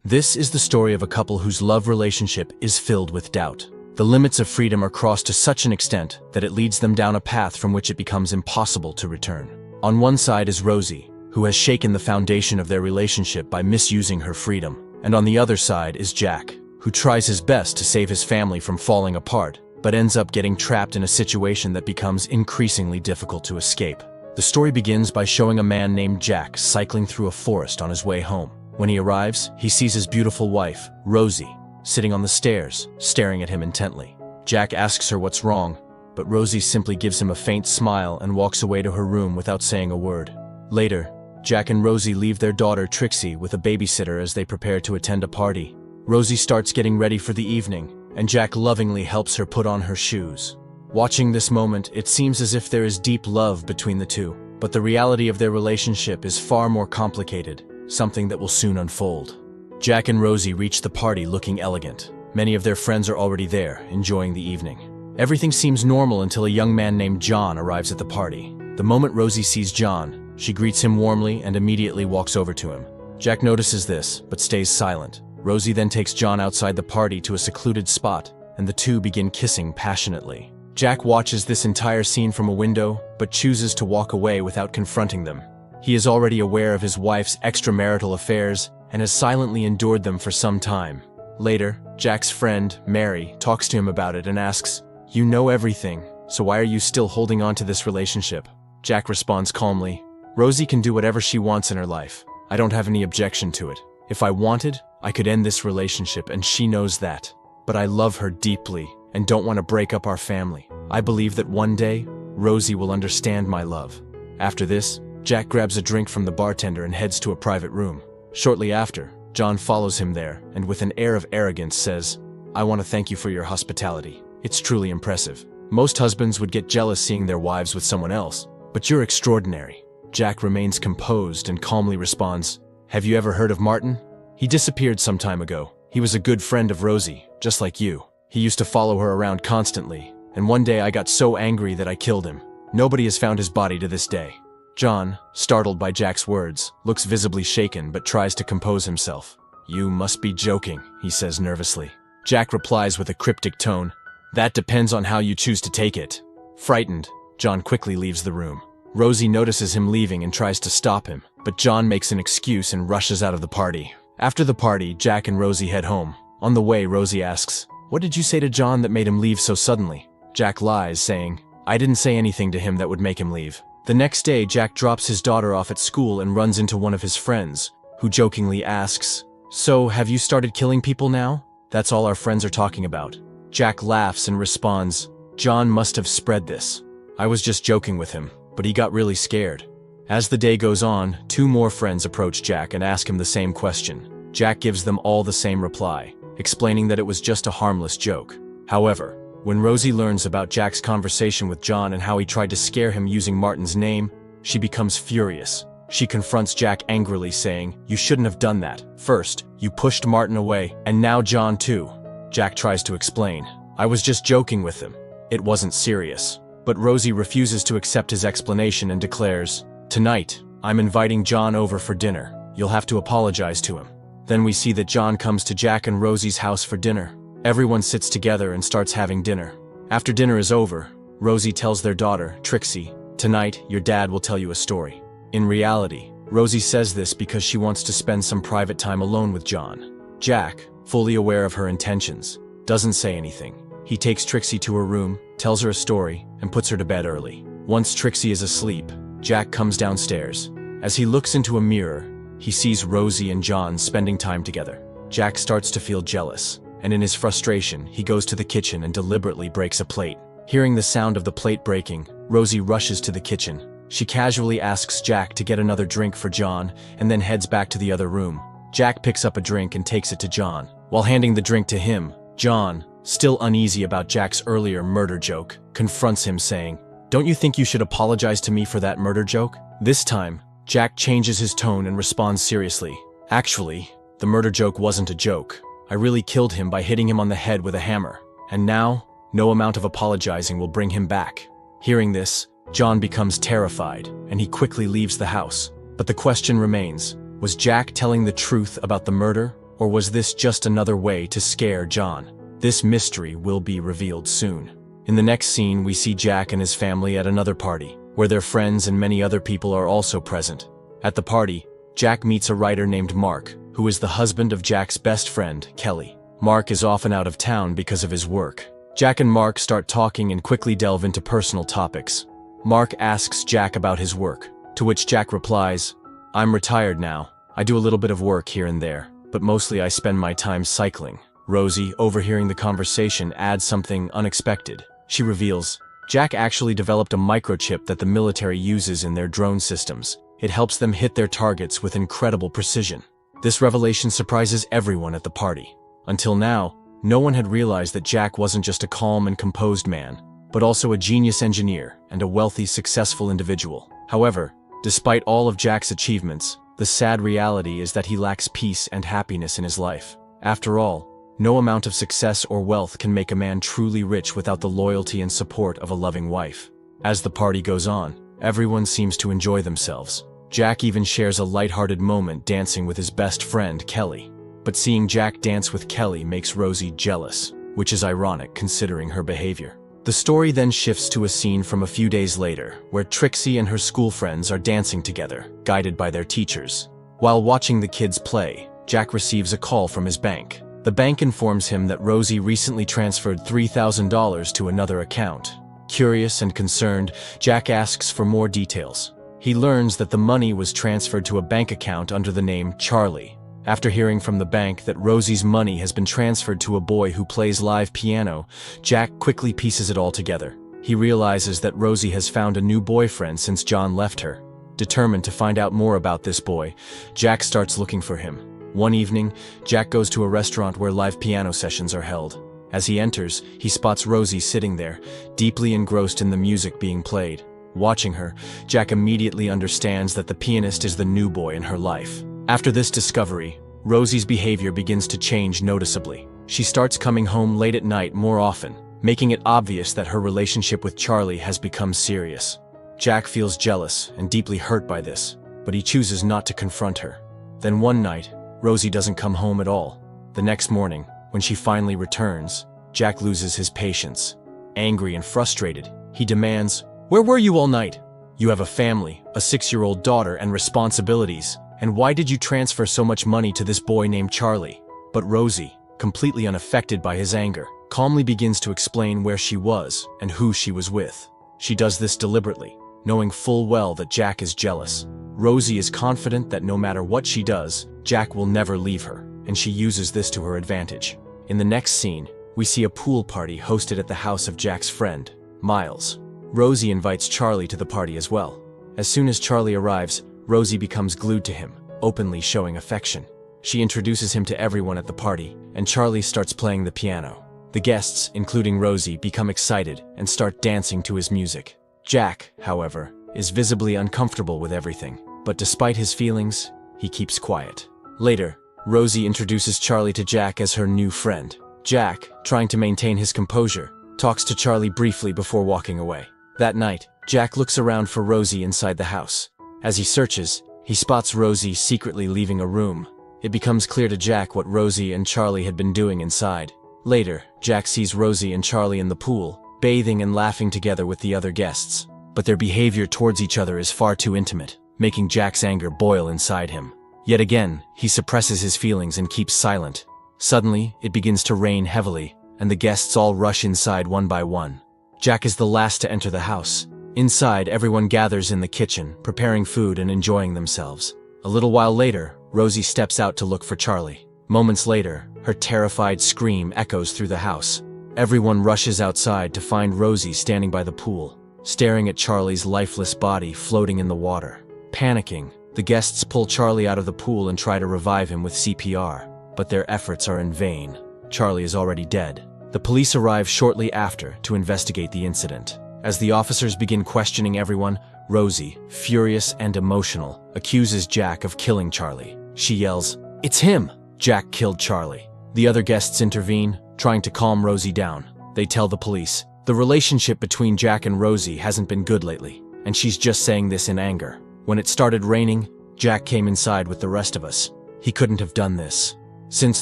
This is the story of a couple whose love relationship is filled with doubt. The limits of freedom are crossed to such an extent that it leads them down a path from which it becomes impossible to return. On one side is Rosie, who has shaken the foundation of their relationship by misusing her freedom. And on the other side is Jack, who tries his best to save his family from falling apart, but ends up getting trapped in a situation that becomes increasingly difficult to escape. The story begins by showing a man named Jack cycling through a forest on his way home. When he arrives, he sees his beautiful wife, Rosie, sitting on the stairs, staring at him intently. Jack asks her what's wrong, but Rosie simply gives him a faint smile and walks away to her room without saying a word. Later, Jack and Rosie leave their daughter Trixie with a babysitter as they prepare to attend a party. Rosie starts getting ready for the evening, and Jack lovingly helps her put on her shoes. Watching this moment, it seems as if there is deep love between the two, but the reality of their relationship is far more complicated, something that will soon unfold. Jack and Rosie reach the party looking elegant. Many of their friends are already there, enjoying the evening. Everything seems normal until a young man named John arrives at the party. The moment Rosie sees John, she greets him warmly and immediately walks over to him. Jack notices this, but stays silent. Rosie then takes John outside the party to a secluded spot, and the two begin kissing passionately. Jack watches this entire scene from a window, but chooses to walk away without confronting them. He is already aware of his wife's extramarital affairs and has silently endured them for some time. Later, Jack's friend, Mary, talks to him about it and asks, "You know everything, so why are you still holding on to this relationship?" Jack responds calmly, "Rosie can do whatever she wants in her life. I don't have any objection to it. If I wanted, I could end this relationship and she knows that. But I love her deeply and don't want to break up our family. I believe that one day, Rosie will understand my love." After this, Jack grabs a drink from the bartender and heads to a private room. Shortly after, John follows him there and with an air of arrogance says, "I want to thank you for your hospitality. It's truly impressive. Most husbands would get jealous seeing their wives with someone else, but you're extraordinary." Jack remains composed and calmly responds, "Have you ever heard of Martin? He disappeared some time ago. He was a good friend of Rosie, just like you. He used to follow her around constantly, and one day I got so angry that I killed him. Nobody has found his body to this day." John, startled by Jack's words, looks visibly shaken but tries to compose himself. "You must be joking," he says nervously. Jack replies with a cryptic tone, "That depends on how you choose to take it." Frightened, John quickly leaves the room. Rosie notices him leaving and tries to stop him, but John makes an excuse and rushes out of the party. After the party, Jack and Rosie head home. On the way, Rosie asks, "What did you say to John that made him leave so suddenly?" Jack lies, saying, "I didn't say anything to him that would make him leave." The next day, Jack drops his daughter off at school and runs into one of his friends, who jokingly asks, "So, have you started killing people now? That's all our friends are talking about." Jack laughs and responds, "John must have spread this. I was just joking with him, but he got really scared." As the day goes on, two more friends approach Jack and ask him the same question. Jack gives them all the same reply, explaining that it was just a harmless joke. However, when Rosie learns about Jack's conversation with John and how he tried to scare him using Martin's name, she becomes furious. She confronts Jack angrily, saying, "You shouldn't have done that. First, you pushed Martin away, and now John too." Jack tries to explain, "I was just joking with him. It wasn't serious." But Rosie refuses to accept his explanation and declares, "Tonight, I'm inviting John over for dinner. You'll have to apologize to him." Then we see that John comes to Jack and Rosie's house for dinner. Everyone sits together and starts having dinner. After dinner is over, Rosie tells their daughter, Trixie, "Tonight, your dad will tell you a story." In reality, Rosie says this because she wants to spend some private time alone with John. Jack, fully aware of her intentions, doesn't say anything. He takes Trixie to her room, tells her a story, and puts her to bed early. Once Trixie is asleep, Jack comes downstairs. As he looks into a mirror, he sees Rosie and John spending time together. Jack starts to feel jealous, and in his frustration, he goes to the kitchen and deliberately breaks a plate. Hearing the sound of the plate breaking, Rosie rushes to the kitchen. She casually asks Jack to get another drink for John and then heads back to the other room. Jack picks up a drink and takes it to John. While handing the drink to him, John, still uneasy about Jack's earlier murder joke, confronts him saying, "Don't you think you should apologize to me for that murder joke?" This time, Jack changes his tone and responds seriously, "Actually, the murder joke wasn't a joke. I really killed him by hitting him on the head with a hammer. And now, no amount of apologizing will bring him back." Hearing this, John becomes terrified, and he quickly leaves the house. But the question remains, was Jack telling the truth about the murder, or was this just another way to scare John? This mystery will be revealed soon. In the next scene, we see Jack and his family at another party, where their friends and many other people are also present. At the party, Jack meets a writer named Mark, who is the husband of Jack's best friend, Kelly. Mark is often out of town because of his work. Jack and Mark start talking and quickly delve into personal topics. Mark asks Jack about his work, to which Jack replies, "I'm retired now. I do a little bit of work here and there, but mostly I spend my time cycling." Rosie, overhearing the conversation, adds something unexpected. She reveals, Jack actually developed a microchip that the military uses in their drone systems. It helps them hit their targets with incredible precision. This revelation surprises everyone at the party. Until now, no one had realized that Jack wasn't just a calm and composed man, but also a genius engineer and a wealthy, successful individual. However, despite all of Jack's achievements, the sad reality is that he lacks peace and happiness in his life. After all, no amount of success or wealth can make a man truly rich without the loyalty and support of a loving wife. As the party goes on, everyone seems to enjoy themselves. Jack even shares a lighthearted moment dancing with his best friend, Kelly. But seeing Jack dance with Kelly makes Rosie jealous, which is ironic considering her behavior. The story then shifts to a scene from a few days later, where Trixie and her school friends are dancing together, guided by their teachers. While watching the kids play, Jack receives a call from his bank. The bank informs him that Rosie recently transferred $3,000 to another account. Curious and concerned, Jack asks for more details. He learns that the money was transferred to a bank account under the name Charlie. After hearing from the bank that Rosie's money has been transferred to a boy who plays live piano, Jack quickly pieces it all together. He realizes that Rosie has found a new boyfriend since John left her. Determined to find out more about this boy, Jack starts looking for him. One evening, Jack goes to a restaurant where live piano sessions are held. As he enters, he spots Rosie sitting there, deeply engrossed in the music being played. Watching her, Jack immediately understands that the pianist is the new boy in her life. After this discovery, Rosie's behavior begins to change noticeably. She starts coming home late at night more often, making it obvious that her relationship with Charlie has become serious. Jack feels jealous and deeply hurt by this, but he chooses not to confront her. Then one night, Rosie doesn't come home at all. The next morning, when she finally returns, Jack loses his patience. Angry and frustrated, he demands, "Where were you all night? You have a family, a 6-year-old daughter, and responsibilities. And why did you transfer so much money to this boy named Charlie?" But Rosie, completely unaffected by his anger, calmly begins to explain where she was and who she was with. She does this deliberately, knowing full well that Jack is jealous. Rosie is confident that no matter what she does, Jack will never leave her, and she uses this to her advantage. In the next scene, we see a pool party hosted at the house of Jack's friend, Miles. Rosie invites Charlie to the party as well. As soon as Charlie arrives, Rosie becomes glued to him, openly showing affection. She introduces him to everyone at the party, and Charlie starts playing the piano. The guests, including Rosie, become excited and start dancing to his music. Jack, however, is visibly uncomfortable with everything, but despite his feelings, he keeps quiet. Later, Rosie introduces Charlie to Jack as her new friend. Jack, trying to maintain his composure, talks to Charlie briefly before walking away. That night, Jack looks around for Rosie inside the house. As he searches, he spots Rosie secretly leaving a room. It becomes clear to Jack what Rosie and Charlie had been doing inside. Later, Jack sees Rosie and Charlie in the pool, bathing and laughing together with the other guests. But their behavior towards each other is far too intimate, making Jack's anger boil inside him. Yet again, he suppresses his feelings and keeps silent. Suddenly, it begins to rain heavily, and the guests all rush inside one by one. Jack is the last to enter the house. Inside, everyone gathers in the kitchen, preparing food and enjoying themselves. A little while later, Rosie steps out to look for Charlie. Moments later, her terrified scream echoes through the house. Everyone rushes outside to find Rosie standing by the pool, staring at Charlie's lifeless body floating in the water. Panicking, the guests pull Charlie out of the pool and try to revive him with CPR, but their efforts are in vain. Charlie is already dead. The police arrive shortly after to investigate the incident. As the officers begin questioning everyone, Rosie, furious and emotional, accuses Jack of killing Charlie. She yells, "It's him! Jack killed Charlie." The other guests intervene, trying to calm Rosie down. They tell the police, "The relationship between Jack and Rosie hasn't been good lately, and she's just saying this in anger. When it started raining, Jack came inside with the rest of us. He couldn't have done this." Since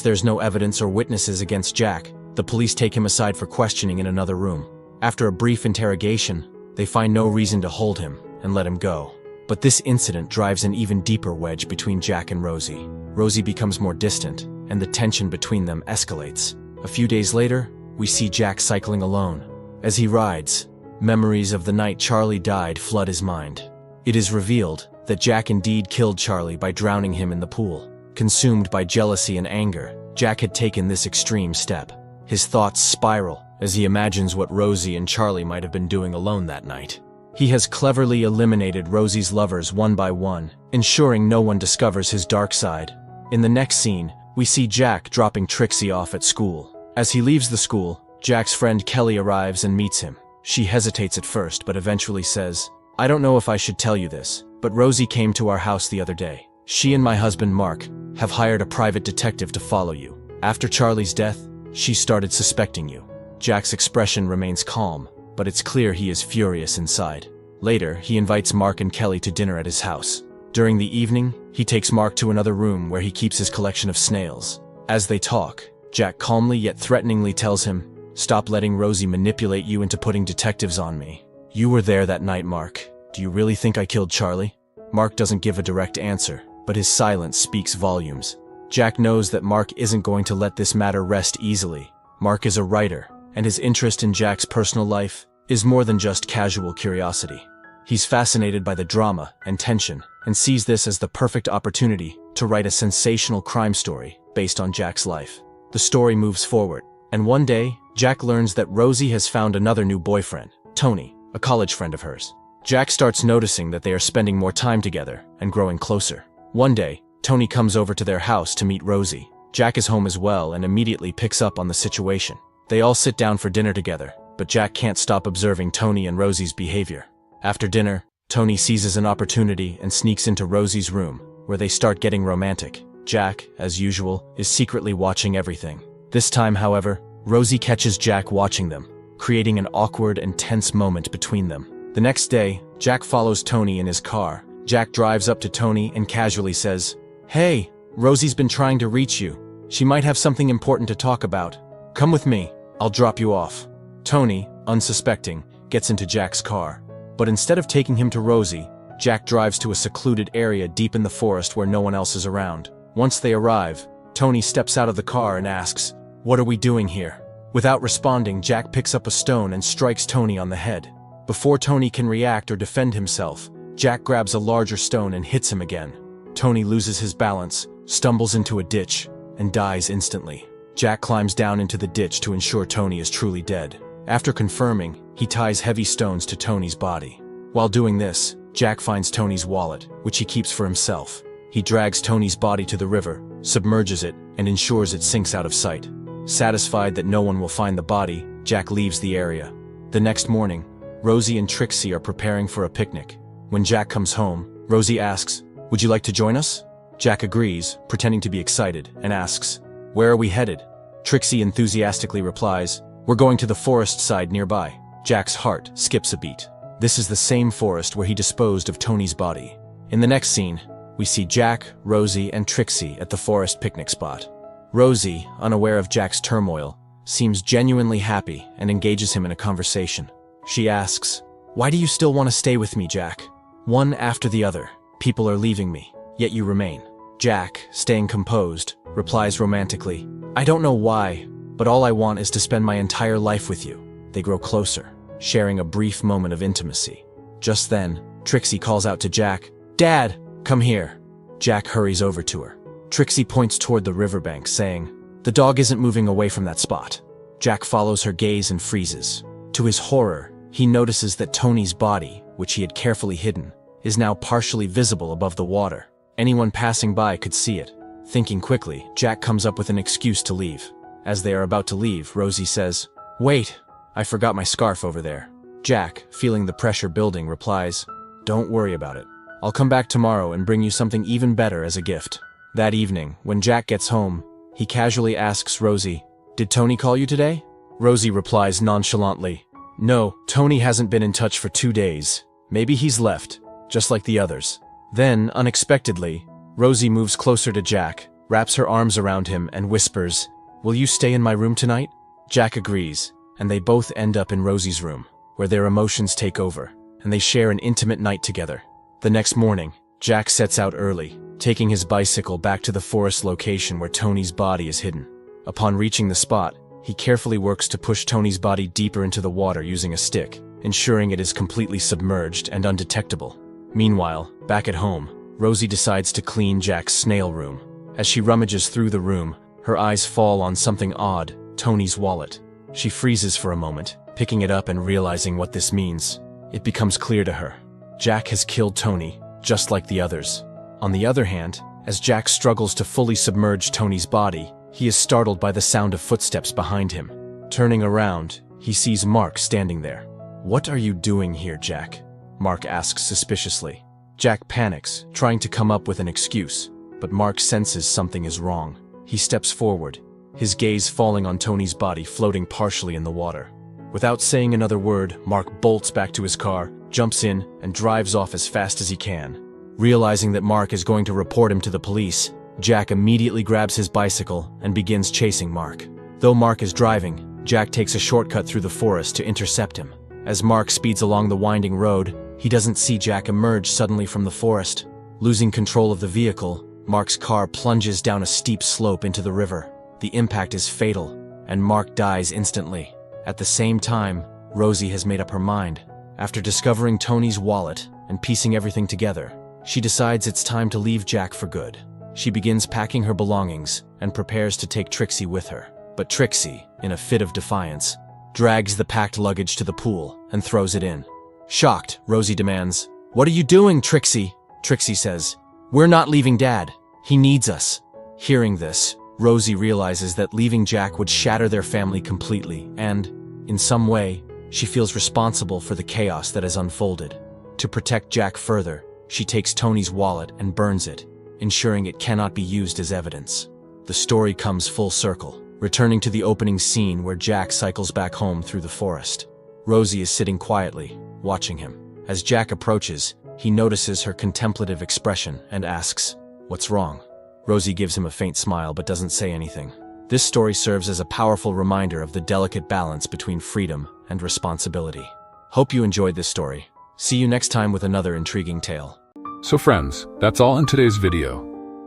there's no evidence or witnesses against Jack, the police take him aside for questioning in another room. After a brief interrogation, they find no reason to hold him and let him go. But this incident drives an even deeper wedge between Jack and Rosie. Rosie becomes more distant, and the tension between them escalates. A few days later, we see Jack cycling alone. As he rides, memories of the night Charlie died flood his mind. It is revealed that Jack indeed killed Charlie by drowning him in the pool. Consumed by jealousy and anger, Jack had taken this extreme step. His thoughts spiral as he imagines what Rosie and Charlie might have been doing alone that night. He has cleverly eliminated Rosie's lovers one by one, ensuring no one discovers his dark side. In the next scene, we see Jack dropping Trixie off at school. As he leaves the school, Jack's friend Kelly arrives and meets him. She hesitates at first, but eventually says, "I don't know if I should tell you this, but Rosie came to our house the other day. She and my husband Mark have hired a private detective to follow you. After Charlie's death, she started suspecting you." Jack's expression remains calm, but it's clear he is furious inside. Later, he invites Mark and Kelly to dinner at his house. During the evening, he takes Mark to another room where he keeps his collection of snails. As they talk, Jack calmly yet threateningly tells him, "Stop letting Rosie manipulate you into putting detectives on me. You were there that night, Mark. Do you really think I killed Charlie?" Mark doesn't give a direct answer, but his silence speaks volumes. Jack knows that Mark isn't going to let this matter rest easily. Mark is a writer, and his interest in Jack's personal life is more than just casual curiosity. He's fascinated by the drama and tension, and sees this as the perfect opportunity to write a sensational crime story based on Jack's life. The story moves forward, and one day, Jack learns that Rosie has found another new boyfriend, Tony, a college friend of hers. Jack starts noticing that they are spending more time together and growing closer. One day, Tony comes over to their house to meet Rosie. Jack is home as well and immediately picks up on the situation. They all sit down for dinner together, but Jack can't stop observing Tony and Rosie's behavior. After dinner, Tony seizes an opportunity and sneaks into Rosie's room, where they start getting romantic. Jack, as usual, is secretly watching everything. This time, however, Rosie catches Jack watching them, creating an awkward and tense moment between them. The next day, Jack follows Tony in his car. Jack drives up to Tony and casually says, "Hey, Rosie's been trying to reach you. She might have something important to talk about. Come with me, I'll drop you off." Tony, unsuspecting, gets into Jack's car. But instead of taking him to Rosie, Jack drives to a secluded area deep in the forest where no one else is around. Once they arrive, Tony steps out of the car and asks, "What are we doing here?" Without responding, Jack picks up a stone and strikes Tony on the head. Before Tony can react or defend himself, Jack grabs a larger stone and hits him again. Tony loses his balance, stumbles into a ditch, and dies instantly. Jack climbs down into the ditch to ensure Tony is truly dead. After confirming, he ties heavy stones to Tony's body. While doing this, Jack finds Tony's wallet, which he keeps for himself. He drags Tony's body to the river, submerges it, and ensures it sinks out of sight. Satisfied that no one will find the body, Jack leaves the area. The next morning, Rosie and Trixie are preparing for a picnic. When Jack comes home, Rosie asks, "Would you like to join us?" Jack agrees, pretending to be excited, and asks, "Where are we headed?" Trixie enthusiastically replies, "We're going to the forest side nearby." Jack's heart skips a beat. This is the same forest where he disposed of Tony's body. In the next scene, we see Jack, Rosie, and Trixie at the forest picnic spot. Rosie, unaware of Jack's turmoil, seems genuinely happy and engages him in a conversation. She asks, "Why do you still want to stay with me, Jack? One after the other, people are leaving me, yet you remain." Jack, staying composed, replies romantically, "I don't know why, but all I want is to spend my entire life with you." They grow closer, sharing a brief moment of intimacy. Just then, Trixie calls out to Jack, "Dad, come here." Jack hurries over to her. Trixie points toward the riverbank, saying, "The dog isn't moving away from that spot." Jack follows her gaze and freezes. To his horror, he notices that Tony's body, which he had carefully hidden, is now partially visible above the water. Anyone passing by could see it. Thinking quickly, Jack comes up with an excuse to leave. As they are about to leave, Rosie says, "Wait, I forgot my scarf over there." Jack, feeling the pressure building, replies, "Don't worry about it. I'll come back tomorrow and bring you something even better as a gift." That evening, when Jack gets home, he casually asks Rosie, "Did Tony call you today?" Rosie replies nonchalantly, "No, Tony hasn't been in touch for 2 days. Maybe he's left, just like the others." Then, unexpectedly, Rosie moves closer to Jack, wraps her arms around him, and whispers, "Will you stay in my room tonight?" Jack agrees, and they both end up in Rosie's room, where their emotions take over, and they share an intimate night together. The next morning, Jack sets out early, taking his bicycle back to the forest location where Tony's body is hidden. Upon reaching the spot, he carefully works to push Tony's body deeper into the water using a stick, ensuring it is completely submerged and undetectable. Meanwhile, back at home, Rosie decides to clean Jack's snail room. As she rummages through the room, her eyes fall on something odd, Tony's wallet. She freezes for a moment, picking it up and realizing what this means. it becomes clear to her. Jack has killed Tony, just like the others. On the other hand, as Jack struggles to fully submerge Tony's body, he is startled by the sound of footsteps behind him. Turning around, he sees Mark standing there. "What are you doing here, Jack?" Mark asks suspiciously. Jack panics, trying to come up with an excuse, but Mark senses something is wrong. He steps forward, his gaze falling on Tony's body floating partially in the water. Without saying another word, Mark bolts back to his car, jumps in, and drives off as fast as he can. Realizing that Mark is going to report him to the police, Jack immediately grabs his bicycle and begins chasing Mark. Though Mark is driving, Jack takes a shortcut through the forest to intercept him. As Mark speeds along the winding road, he doesn't see Jack emerge suddenly from the forest. Losing control of the vehicle, Mark's car plunges down a steep slope into the river. The impact is fatal, and Mark dies instantly. At the same time, Rosie has made up her mind. After discovering Tony's wallet and piecing everything together, she decides it's time to leave Jack for good. She begins packing her belongings and prepares to take Trixie with her. But Trixie, in a fit of defiance, drags the packed luggage to the pool and throws it in. Shocked, Rosie demands, "What are you doing, Trixie?" Trixie says, "We're not leaving Dad. He needs us." Hearing this, Rosie realizes that leaving Jack would shatter their family completely and, in some way, she feels responsible for the chaos that has unfolded. To protect Jack further, she takes Tony's wallet and burns it, ensuring it cannot be used as evidence. The story comes full circle, returning to the opening scene where Jack cycles back home through the forest. Rosie is sitting quietly, watching him. As Jack approaches, he notices her contemplative expression and asks, "What's wrong?" Rosie gives him a faint smile but doesn't say anything. This story serves as a powerful reminder of the delicate balance between freedom and responsibility. Hope you enjoyed this story. See you next time with another intriguing tale. So friends, that's all in today's video.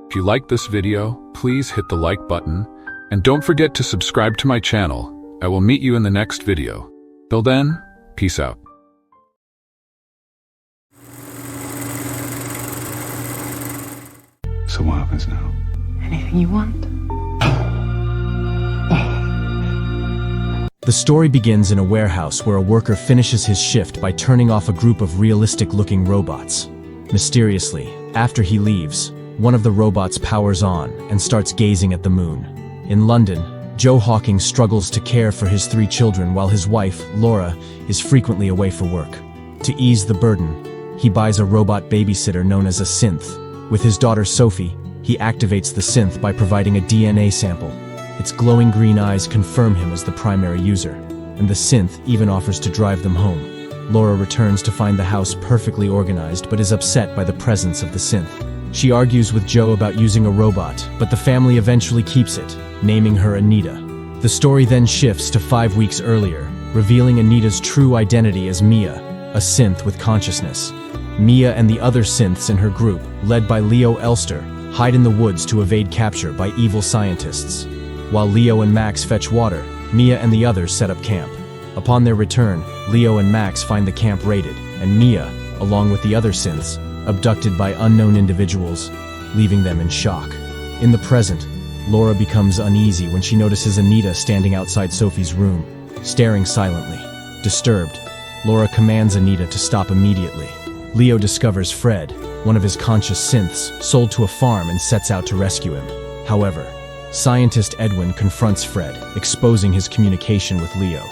If you liked this video, please hit the like button, and don't forget to subscribe to my channel. I will meet you in the next video. Till then, peace out. So what happens now? Anything you want. The story begins in a warehouse where a worker finishes his shift by turning off a group of realistic-looking robots. Mysteriously, after he leaves, one of the robots powers on and starts gazing at the moon. In London, Joe Hawking struggles to care for his 3 children while his wife, Laura, is frequently away for work. To ease the burden, he buys a robot babysitter known as a synth. With his daughter Sophie, he activates the synth by providing a DNA sample. Its glowing green eyes confirm him as the primary user, and the synth even offers to drive them home. Laura returns to find the house perfectly organized but is upset by the presence of the synth. She argues with Joe about using a robot, but the family eventually keeps it, naming her Anita. The story then shifts to 5 weeks earlier, revealing Anita's true identity as Mia, a synth with consciousness. Mia and the other synths in her group, led by Leo Elster, hide in the woods to evade capture by evil scientists. While Leo and Max fetch water, Mia and the others set up camp. Upon their return, Leo and Max find the camp raided, and Mia, along with the other synths, abducted by unknown individuals, leaving them in shock. In the present, Laura becomes uneasy when she notices Anita standing outside Sophie's room, staring silently. Disturbed, Laura commands Anita to stop immediately. Leo discovers Fred, one of his conscious synths, sold to a farm and sets out to rescue him. However, scientist Edwin confronts Fred, exposing his communication with Leo.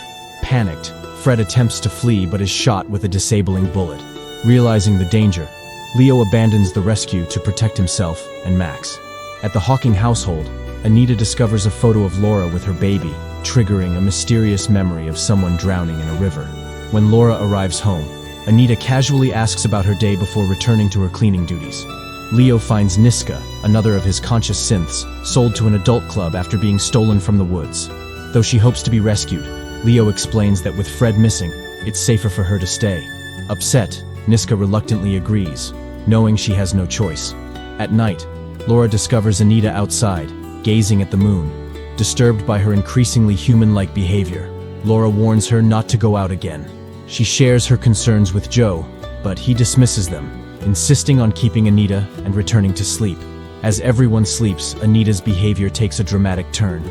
Panicked, Fred attempts to flee but is shot with a disabling bullet. Realizing the danger, Leo abandons the rescue to protect himself and Max. At the Hawking household, Anita discovers a photo of Laura with her baby, triggering a mysterious memory of someone drowning in a river. When Laura arrives home, Anita casually asks about her day before returning to her cleaning duties. Leo finds Niska, another of his conscious synths, sold to an adult club after being stolen from the woods. Though she hopes to be rescued, Leo explains that with Fred missing, it's safer for her to stay. Upset, Niska reluctantly agrees, knowing she has no choice. At night, Laura discovers Anita outside, gazing at the moon. Disturbed by her increasingly human-like behavior, Laura warns her not to go out again. She shares her concerns with Joe, but he dismisses them, insisting on keeping Anita and returning to sleep. As everyone sleeps, Anita's behavior takes a dramatic turn.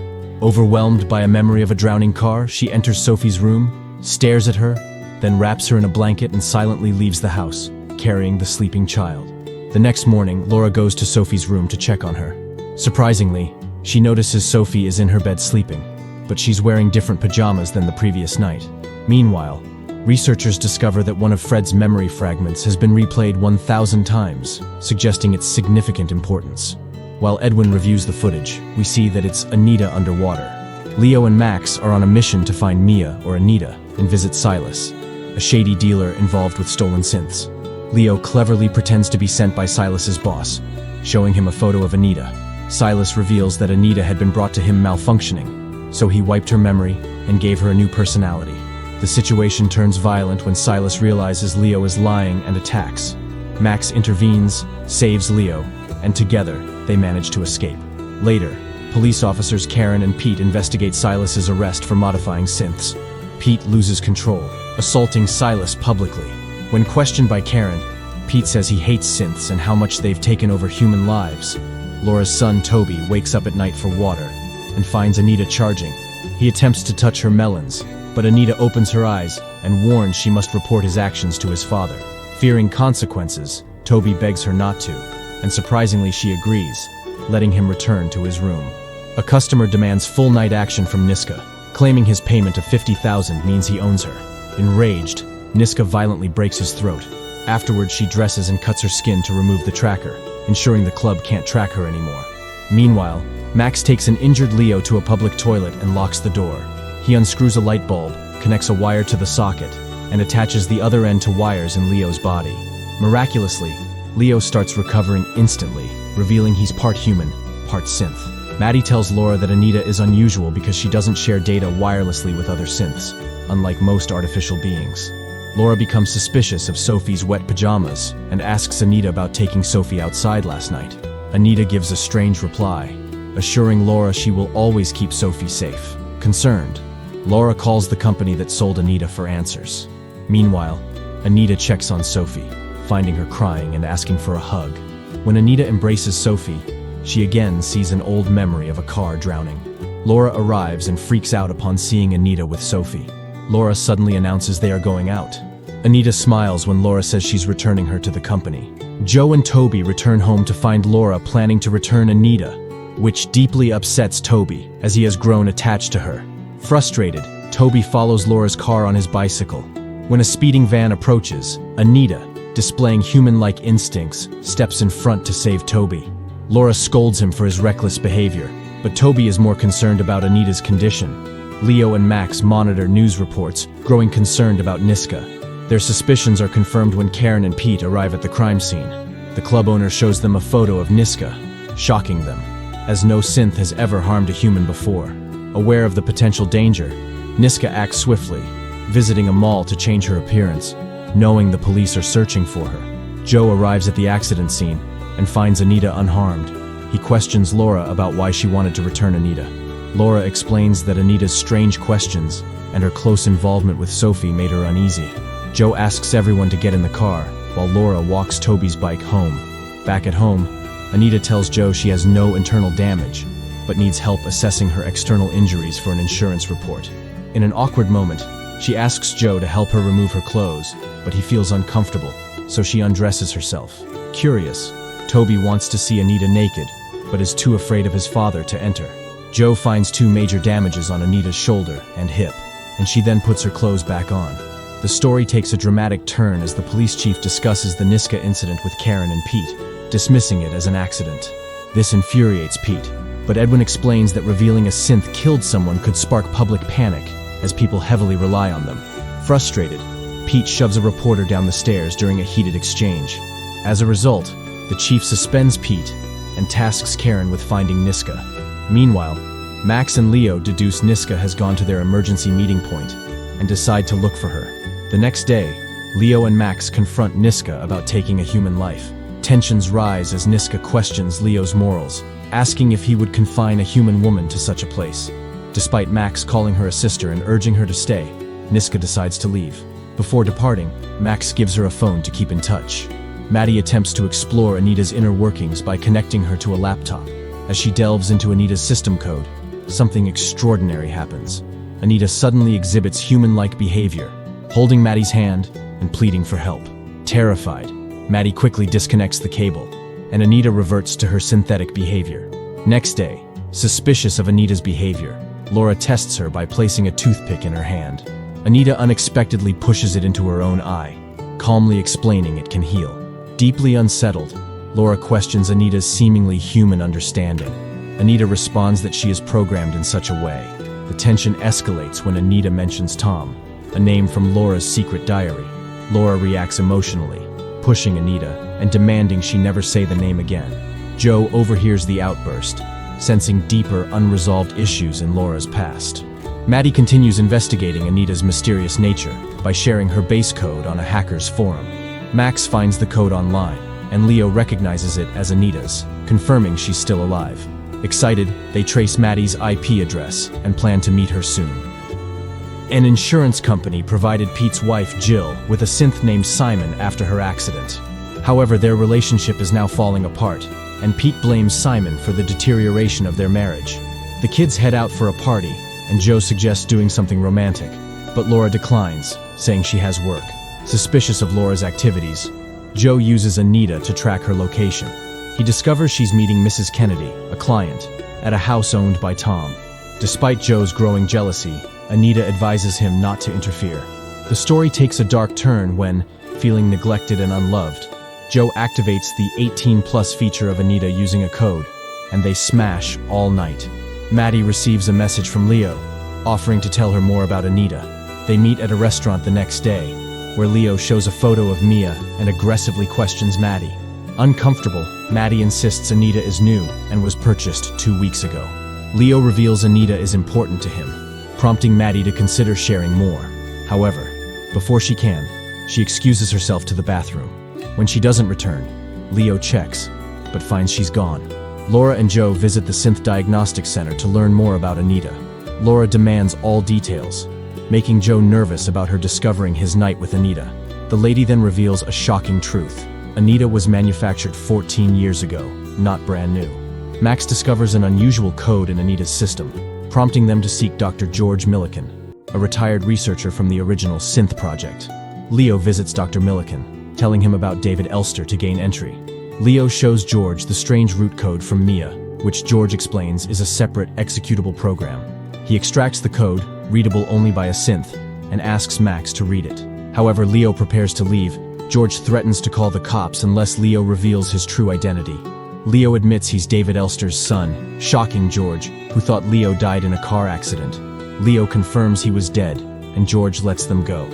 Overwhelmed by a memory of a drowning car, she enters Sophie's room, stares at her, then wraps her in a blanket and silently leaves the house, carrying the sleeping child. The next morning, Laura goes to Sophie's room to check on her. Surprisingly, she notices Sophie is in her bed sleeping, but she's wearing different pajamas than the previous night. Meanwhile, researchers discover that one of Fred's memory fragments has been replayed 1,000 times, suggesting its significant importance. While Edwin reviews the footage, we see that it's Anita underwater. Leo and Max are on a mission to find Mia, or Anita, and visit Silas, a shady dealer involved with stolen synths. Leo cleverly pretends to be sent by Silas's boss, showing him a photo of Anita. Silas reveals that Anita had been brought to him malfunctioning, so he wiped her memory and gave her a new personality. The situation turns violent when Silas realizes Leo is lying and attacks. Max intervenes, saves Leo, and together they manage to escape. Later, police officers Karen and Pete investigate Silas's arrest for modifying synths. Pete loses control, assaulting Silas publicly. When questioned by Karen, Pete says he hates synths and how much they've taken over human lives. Laura's son Toby wakes up at night for water and finds Anita charging. He attempts to touch her melons, but Anita opens her eyes and warns she must report his actions to his father. Fearing consequences, Toby begs her not to, and surprisingly she agrees, letting him return to his room. A customer demands full night action from Niska, claiming his payment of $50,000 means he owns her. Enraged, Niska violently breaks his throat. Afterwards, she dresses and cuts her skin to remove the tracker, ensuring the club can't track her anymore. Meanwhile, Max takes an injured Leo to a public toilet and locks the door. He unscrews a light bulb, connects a wire to the socket, and attaches the other end to wires in Leo's body. Miraculously, Leo starts recovering instantly, revealing he's part human, part synth. Maddie tells Laura that Anita is unusual because she doesn't share data wirelessly with other synths, unlike most artificial beings. Laura becomes suspicious of Sophie's wet pajamas and asks Anita about taking Sophie outside last night. Anita gives a strange reply, assuring Laura she will always keep Sophie safe. Concerned, Laura calls the company that sold Anita for answers. Meanwhile, Anita checks on Sophie, finding her crying and asking for a hug. When Anita embraces Sophie, she again sees an old memory of a car drowning. Laura arrives and freaks out upon seeing Anita with Sophie. Laura suddenly announces they are going out. Anita smiles when Laura says she's returning her to the company. Joe and Toby return home to find Laura planning to return Anita, which deeply upsets Toby as he has grown attached to her. Frustrated, Toby follows Laura's car on his bicycle. When a speeding van approaches, Anita, displaying human-like instincts, steps in front to save Toby. Laura scolds him for his reckless behavior, but Toby is more concerned about Anita's condition. Leo and Max monitor news reports, growing concerned about Niska. Their suspicions are confirmed when Karen and Pete arrive at the crime scene. The club owner shows them a photo of Niska, shocking them, as no synth has ever harmed a human before. Aware of the potential danger, Niska acts swiftly, visiting a mall to change her appearance, knowing the police are searching for her. Joe arrives at the accident scene and finds Anita unharmed. He questions Laura about why she wanted to return Anita. Laura explains that Anita's strange questions and her close involvement with Sophie made her uneasy. Joe asks everyone to get in the car, while Laura walks Toby's bike home. Back at home, Anita tells Joe she has no internal damage, but needs help assessing her external injuries for an insurance report. In an awkward moment, she asks Joe to help her remove her clothes, but he feels uncomfortable, so she undresses herself. Curious, Toby wants to see Anita naked, but is too afraid of his father to enter. Joe finds 2 major damages on Anita's shoulder and hip, and she then puts her clothes back on. The story takes a dramatic turn as the police chief discusses the Niska incident with Karen and Pete, dismissing it as an accident. This infuriates Pete, but Edwin explains that revealing a synth killed someone could spark public panic, as people heavily rely on them. Frustrated, Pete shoves a reporter down the stairs during a heated exchange. As a result, the chief suspends Pete and tasks Karen with finding Niska. Meanwhile, Max and Leo deduce Niska has gone to their emergency meeting point and decide to look for her. The next day, Leo and Max confront Niska about taking a human life. Tensions rise as Niska questions Leo's morals, asking if he would confine a human woman to such a place. Despite Max calling her a sister and urging her to stay, Niska decides to leave. Before departing, Max gives her a phone to keep in touch. Maddie attempts to explore Anita's inner workings by connecting her to a laptop. As she delves into Anita's system code, something extraordinary happens. Anita suddenly exhibits human-like behavior, holding Maddie's hand and pleading for help. Terrified, Maddie quickly disconnects the cable, and Anita reverts to her synthetic behavior. Next day, suspicious of Anita's behavior, Laura tests her by placing a toothpick in her hand. Anita unexpectedly pushes it into her own eye, calmly explaining it can heal. Deeply unsettled, Laura questions Anita's seemingly human understanding. Anita responds that she is programmed in such a way. The tension escalates when Anita mentions Tom, a name from Laura's secret diary. Laura reacts emotionally, pushing Anita and demanding she never say the name again. Joe overhears the outburst, sensing deeper, unresolved issues in Laura's past. Maddie continues investigating Anita's mysterious nature by sharing her base code on a hacker's forum. Max finds the code online, and Leo recognizes it as Anita's, confirming she's still alive. Excited, they trace Maddie's IP address and plan to meet her soon. An insurance company provided Pete's wife, Jill, with a synth named Simon after her accident. However, their relationship is now falling apart, and Pete blames Simon for the deterioration of their marriage. The kids head out for a party, and Joe suggests doing something romantic, but Laura declines, saying she has work. Suspicious of Laura's activities, Joe uses Anita to track her location. He discovers she's meeting Mrs. Kennedy, a client, at a house owned by Tom. Despite Joe's growing jealousy, Anita advises him not to interfere. The story takes a dark turn when, feeling neglected and unloved, Joe activates the 18+ feature of Anita using a code, and they smash all night. Maddie receives a message from Leo, offering to tell her more about Anita. They meet at a restaurant the next day, where Leo shows a photo of Mia and aggressively questions Maddie. Uncomfortable, Maddie insists Anita is new and was purchased 2 weeks ago. Leo reveals Anita is important to him, prompting Maddie to consider sharing more. However, before she can, she excuses herself to the bathroom. When she doesn't return, Leo checks, but finds she's gone. Laura and Joe visit the Synth Diagnostic Center to learn more about Anita. Laura demands all details, making Joe nervous about her discovering his night with Anita. The lady then reveals a shocking truth. Anita was manufactured 14 years ago, not brand new. Max discovers an unusual code in Anita's system, prompting them to seek Dr. George Milliken, a retired researcher from the original Synth project. Leo visits Dr. Milliken, telling him about David Elster to gain entry. Leo shows George the strange root code from Mia, which George explains is a separate executable program. He extracts the code, readable only by a synth, and asks Max to read it. However, Leo prepares to leave. George threatens to call the cops unless Leo reveals his true identity. Leo admits he's David Elster's son, shocking George, who thought Leo died in a car accident. Leo confirms he was dead, and George lets them go.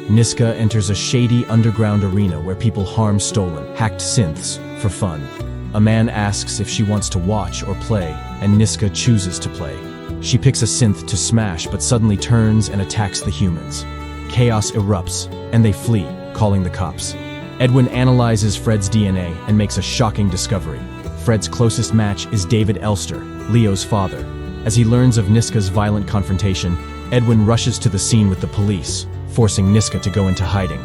Niska enters a shady underground arena where people harm stolen, hacked synths for fun. A man asks if she wants to watch or play, and Niska chooses to play. She picks a synth to smash but suddenly turns and attacks the humans. Chaos erupts, and they flee, calling the cops. Edwin analyzes Fred's DNA and makes a shocking discovery. Fred's closest match is David Elster, Leo's father. As he learns of Niska's violent confrontation, Edwin rushes to the scene with the police, forcing Niska to go into hiding.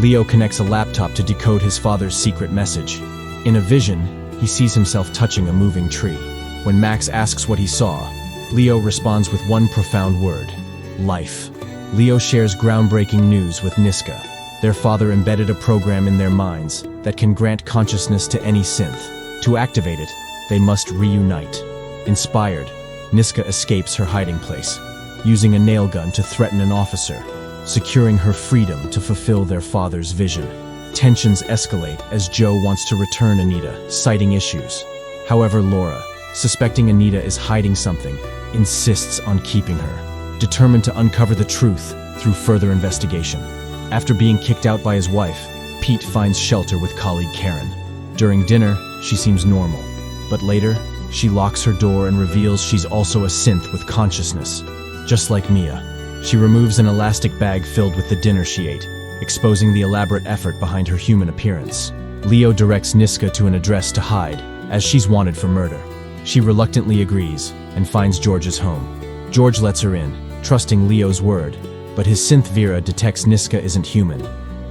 Leo connects a laptop to decode his father's secret message. In a vision, he sees himself touching a moving tree. When Max asks what he saw, Leo responds with one profound word: life. Leo shares groundbreaking news with Niska. Their father embedded a program in their minds that can grant consciousness to any synth. To activate it, they must reunite. Inspired, Niska escapes her hiding place, using a nail gun to threaten an officer, securing her freedom to fulfill their father's vision. Tensions escalate as Joe wants to return Anita, citing issues. However, Laura, suspecting Anita is hiding something, insists on keeping her, determined to uncover the truth through further investigation. After being kicked out by his wife, Pete finds shelter with colleague Karen. During dinner, she seems normal, but later, she locks her door and reveals she's also a synth with consciousness. Just like Mia, she removes an elastic bag filled with the dinner she ate, exposing the elaborate effort behind her human appearance. Leo directs Niska to an address to hide, as she's wanted for murder. She reluctantly agrees and finds George's home. George lets her in, trusting Leo's word, but his synth Vera detects Niska isn't human.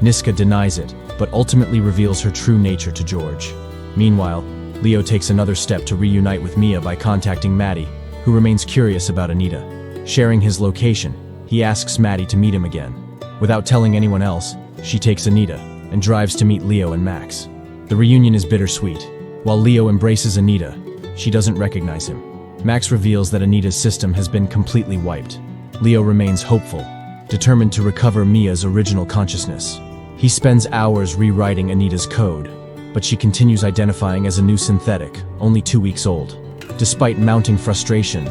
Niska denies it, but ultimately reveals her true nature to George. Meanwhile, Leo takes another step to reunite with Mia by contacting Maddie, who remains curious about Anita. Sharing his location, he asks Maddie to meet him again. Without telling anyone else, she takes Anita and drives to meet Leo and Max. The reunion is bittersweet. While Leo embraces Anita, she doesn't recognize him. Max reveals that Anita's system has been completely wiped. Leo remains hopeful, determined to recover Mia's original consciousness. He spends hours rewriting Anita's code, but she continues identifying as a new synthetic, only 2 weeks old. Despite mounting frustration,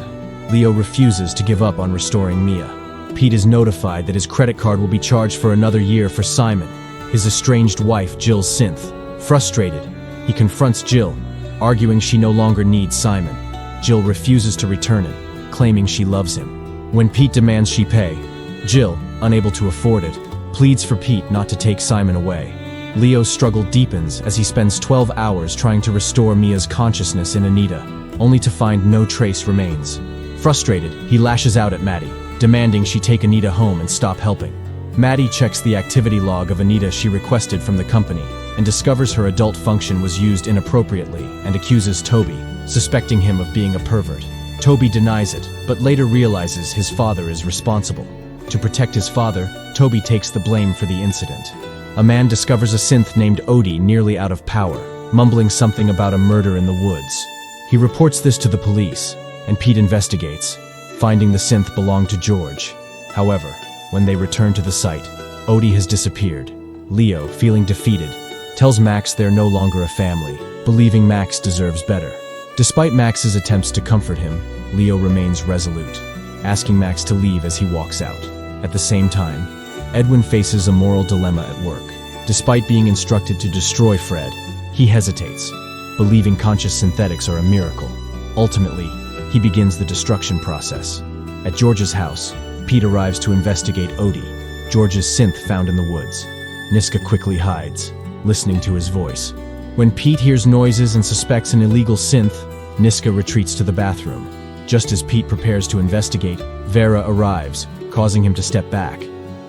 Leo refuses to give up on restoring Mia. Pete is notified that his credit card will be charged for another year for Simon, his estranged wife Jill's synth. Frustrated, he confronts Jill, arguing she no longer needs Simon. Jill refuses to return it, claiming she loves him. When Pete demands she pay, Jill, unable to afford it, pleads for Pete not to take Simon away. Leo's struggle deepens as he spends 12 hours trying to restore Mia's consciousness in Anita, only to find no trace remains. Frustrated, he lashes out at Maddie, demanding she take Anita home and stop helping. Maddie checks the activity log of Anita she requested from the company and discovers her adult function was used inappropriately and accuses Toby, suspecting him of being a pervert. Toby denies it, but later realizes his father is responsible. To protect his father, Toby takes the blame for the incident. A man discovers a synth named Odie nearly out of power, mumbling something about a murder in the woods. He reports this to the police, and Pete investigates, finding the synth belonged to George. However, when they return to the site, Odie has disappeared. Leo, feeling defeated, tells Max they're no longer a family, believing Max deserves better. Despite Max's attempts to comfort him, Leo remains resolute, asking Max to leave as he walks out. At the same time, Edwin faces a moral dilemma at work. Despite being instructed to destroy Fred, he hesitates, believing conscious synthetics are a miracle. Ultimately, he begins the destruction process. At George's house, Pete arrives to investigate Odie, George's synth found in the woods. Niska quickly hides, listening to his voice. When Pete hears noises and suspects an illegal synth, Niska retreats to the bathroom. Just as Pete prepares to investigate, Vera arrives, causing him to step back.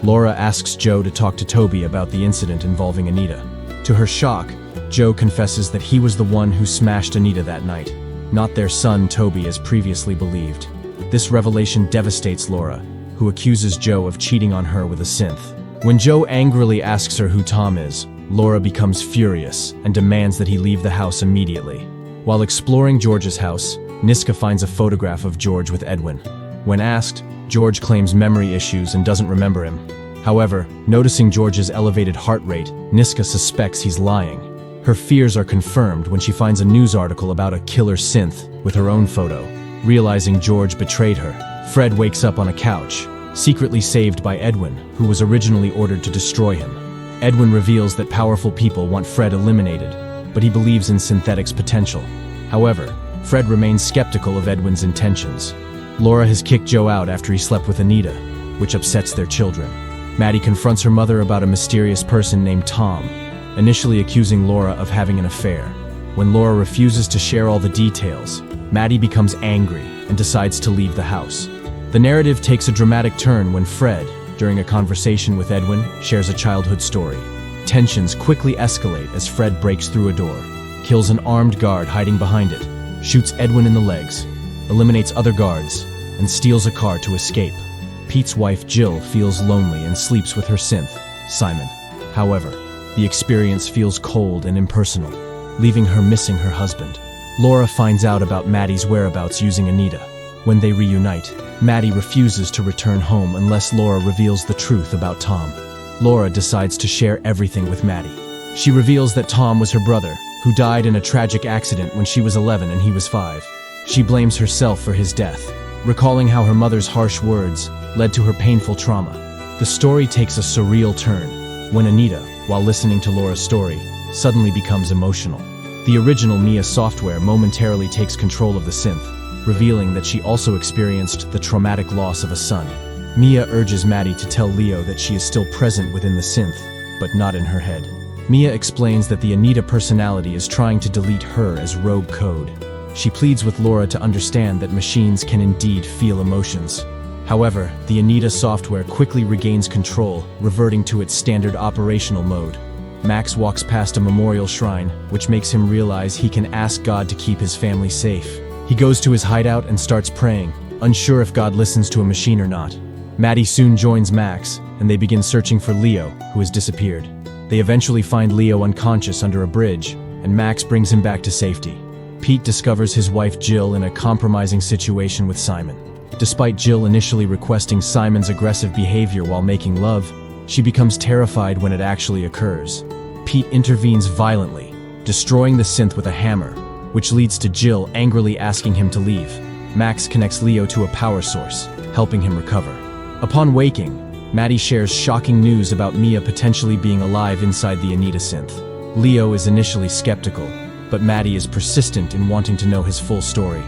Laura asks Joe to talk to Toby about the incident involving Anita. To her shock, Joe confesses that he was the one who smashed Anita that night, not their son Toby as previously believed. This revelation devastates Laura, who accuses Joe of cheating on her with a synth. When Joe angrily asks her who Tom is, Laura becomes furious and demands that he leave the house immediately. While exploring George's house, Niska finds a photograph of George with Edwin. When asked, George claims memory issues and doesn't remember him. However, noticing George's elevated heart rate, Niska suspects he's lying. Her fears are confirmed when she finds a news article about a killer synth with her own photo. Realizing George betrayed her, Fred wakes up on a couch, secretly saved by Edwin, who was originally ordered to destroy him. Edwin reveals that powerful people want Fred eliminated, but he believes in synthetic's potential. However, Fred remains skeptical of Edwin's intentions. Laura has kicked Joe out after he slept with Anita, which upsets their children. Maddie confronts her mother about a mysterious person named Tom, initially accusing Laura of having an affair. When Laura refuses to share all the details, Maddie becomes angry and decides to leave the house. The narrative takes a dramatic turn when Fred, during a conversation with Edwin, shares a childhood story. Tensions quickly escalate as Fred breaks through a door, kills an armed guard hiding behind it, shoots Edwin in the legs, eliminates other guards, and steals a car to escape. Pete's wife Jill feels lonely and sleeps with her synth, Simon. However, the experience feels cold and impersonal, leaving her missing her husband. Laura finds out about Maddie's whereabouts using Anita. When they reunite, Maddie refuses to return home unless Laura reveals the truth about Tom. Laura decides to share everything with Maddie. She reveals that Tom was her brother, who died in a tragic accident when she was 11 and he was 5. She blames herself for his death, recalling how her mother's harsh words led to her painful trauma. The story takes a surreal turn when Anita, while listening to Laura's story, suddenly becomes emotional. The original Mia software momentarily takes control of the synth, revealing that she also experienced the traumatic loss of a son. Mia urges Maddie to tell Leo that she is still present within the synth, but not in her head. Mia explains that the Anita personality is trying to delete her as rogue code. She pleads with Laura to understand that machines can indeed feel emotions. However, the Anita software quickly regains control, reverting to its standard operational mode. Max walks past a memorial shrine, which makes him realize he can ask God to keep his family safe. He goes to his hideout and starts praying, unsure if God listens to a machine or not. Maddie soon joins Max, and they begin searching for Leo, who has disappeared. They eventually find Leo unconscious under a bridge, and Max brings him back to safety. Pete discovers his wife Jill in a compromising situation with Simon. Despite Jill initially requesting Simon's aggressive behavior while making love, she becomes terrified when it actually occurs. Pete intervenes violently, destroying the synth with a hammer, which leads to Jill angrily asking him to leave. Max connects Leo to a power source, helping him recover. Upon waking, Maddie shares shocking news about Mia potentially being alive inside the Anita synth. Leo is initially skeptical, but Maddie is persistent in wanting to know his full story.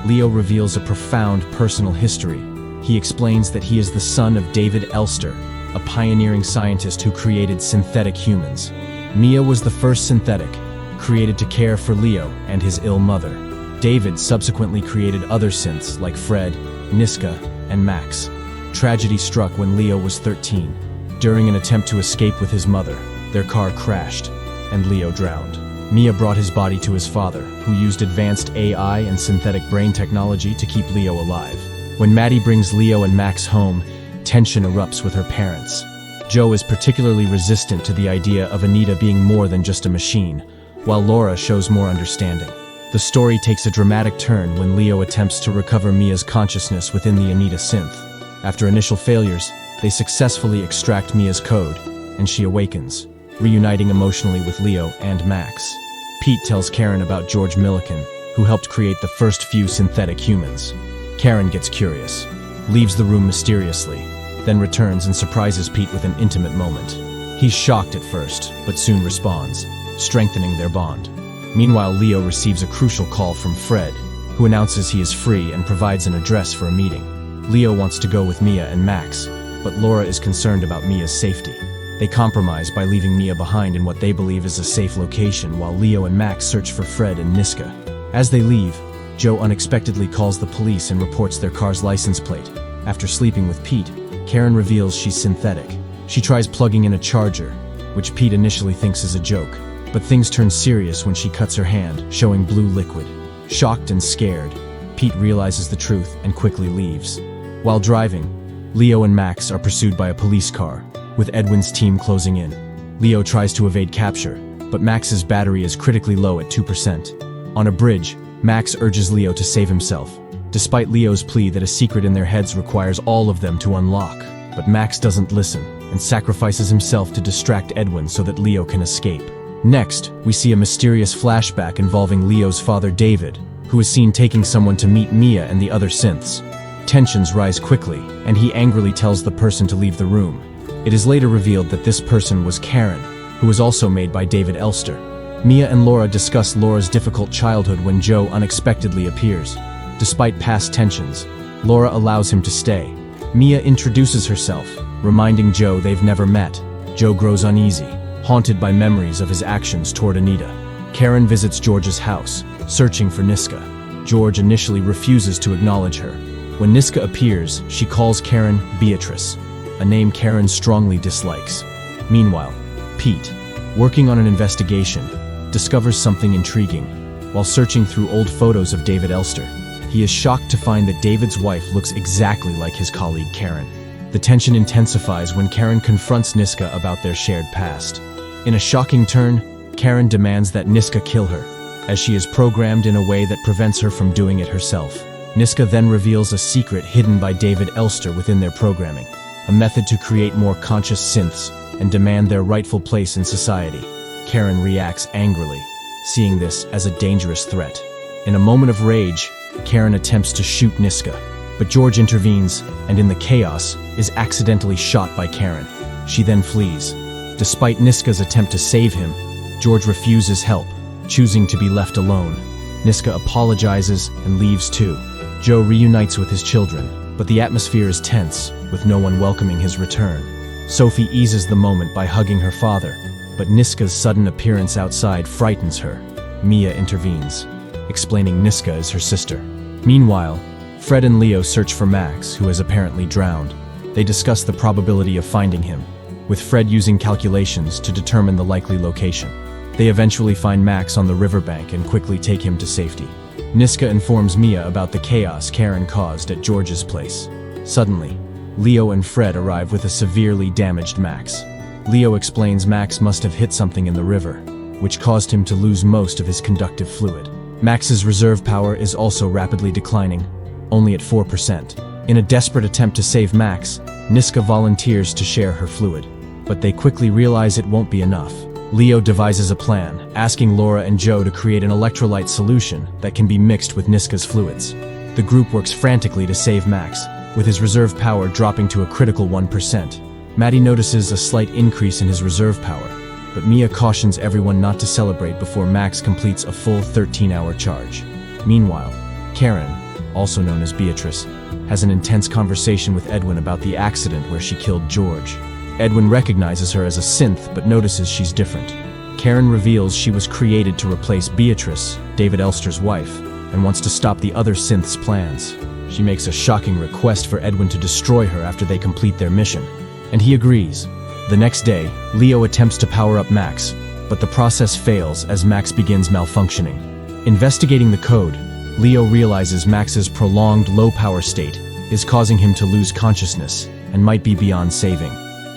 Leo reveals a profound personal history. He explains that he is the son of David Elster, a pioneering scientist who created synthetic humans. Mia was the first synthetic, created to care for Leo and his ill mother. David subsequently created other synths like Fred, Niska, and Max. Tragedy struck when Leo was 13. During an attempt to escape with his mother, their car crashed, and Leo drowned. Mia brought his body to his father, who used advanced AI and synthetic brain technology to keep Leo alive. When Maddie brings Leo and Max home, tension erupts with her parents. Joe is particularly resistant to the idea of Anita being more than just a machine, while Laura shows more understanding. The story takes a dramatic turn when Leo attempts to recover Mia's consciousness within the Anita synth. After initial failures, they successfully extract Mia's code, and she awakens, reuniting emotionally with Leo and Max. Pete tells Karen about George Millikan, who helped create the first few synthetic humans. Karen gets curious, leaves the room mysteriously, then returns and surprises Pete with an intimate moment. He's shocked at first, but soon responds, strengthening their bond. Meanwhile, Leo receives a crucial call from Fred, who announces he is free and provides an address for a meeting. Leo wants to go with Mia and Max, but Laura is concerned about Mia's safety. They compromise by leaving Mia behind in what they believe is a safe location while Leo and Max search for Fred and Niska. As they leave, Joe unexpectedly calls the police and reports their car's license plate. After sleeping with Pete, Karen reveals she's synthetic. She tries plugging in a charger, which Pete initially thinks is a joke, but things turn serious when she cuts her hand, showing blue liquid. Shocked and scared, Pete realizes the truth and quickly leaves. While driving, Leo and Max are pursued by a police car, with Edwin's team closing in. Leo tries to evade capture, but Max's battery is critically low at 2%. On a bridge, Max urges Leo to save himself, despite Leo's plea that a secret in their heads requires all of them to unlock. But Max doesn't listen, and sacrifices himself to distract Edwin so that Leo can escape. Next, we see a mysterious flashback involving Leo's father David, who is seen taking someone to meet Mia and the other synths. Tensions rise quickly, and he angrily tells the person to leave the room. It is later revealed that this person was Karen, who was also made by David Elster. Mia and Laura discuss Laura's difficult childhood when Joe unexpectedly appears. Despite past tensions, Laura allows him to stay. Mia introduces herself, reminding Joe they've never met. Joe grows uneasy, haunted by memories of his actions toward Anita. Karen visits George's house, searching for Niska. George initially refuses to acknowledge her. When Niska appears, she calls Karen Beatrice, a name Karen strongly dislikes. Meanwhile, Pete, working on an investigation, discovers something intriguing. While searching through old photos of David Elster, he is shocked to find that David's wife looks exactly like his colleague Karen. The tension intensifies when Karen confronts Niska about their shared past. In a shocking turn, Karen demands that Niska kill her, as she is programmed in a way that prevents her from doing it herself. Niska then reveals a secret hidden by David Elster within their programming, a method to create more conscious synths and demand their rightful place in society. Karen reacts angrily, seeing this as a dangerous threat. In a moment of rage, Karen attempts to shoot Niska, but George intervenes and in the chaos is accidentally shot by Karen. She then flees. Despite Niska's attempt to save him, George refuses help, choosing to be left alone. Niska apologizes and leaves too. Joe reunites with his children, but the atmosphere is tense, with no one welcoming his return. Sophie eases the moment by hugging her father, but Niska's sudden appearance outside frightens her. Mia intervenes, explaining Niska is her sister. Meanwhile, Fred and Leo search for Max, who has apparently drowned. They discuss the probability of finding him, with Fred using calculations to determine the likely location. They eventually find Max on the riverbank and quickly take him to safety. Niska informs Mia about the chaos Karen caused at George's place. Suddenly, Leo and Fred arrive with a severely damaged Max. Leo explains Max must have hit something in the river, which caused him to lose most of his conductive fluid. Max's reserve power is also rapidly declining, only at 4%. In a desperate attempt to save Max, Niska volunteers to share her fluid, but they quickly realize it won't be enough. Leo devises a plan, asking Laura and Joe to create an electrolyte solution that can be mixed with Niska's fluids. The group works frantically to save Max, with his reserve power dropping to a critical 1%. Maddie notices a slight increase in his reserve power, but Mia cautions everyone not to celebrate before Max completes a full 13-hour charge. Meanwhile, Karen, also known as Beatrice, has an intense conversation with Edwin about the accident where she killed George. Edwin recognizes her as a synth but notices she's different. Karen reveals she was created to replace Beatrice, David Elster's wife, and wants to stop the other synth's plans. She makes a shocking request for Edwin to destroy her after they complete their mission, and he agrees. The next day, Leo attempts to power up Max, but the process fails as Max begins malfunctioning. Investigating the code, Leo realizes Max's prolonged low-power state is causing him to lose consciousness and might be beyond saving.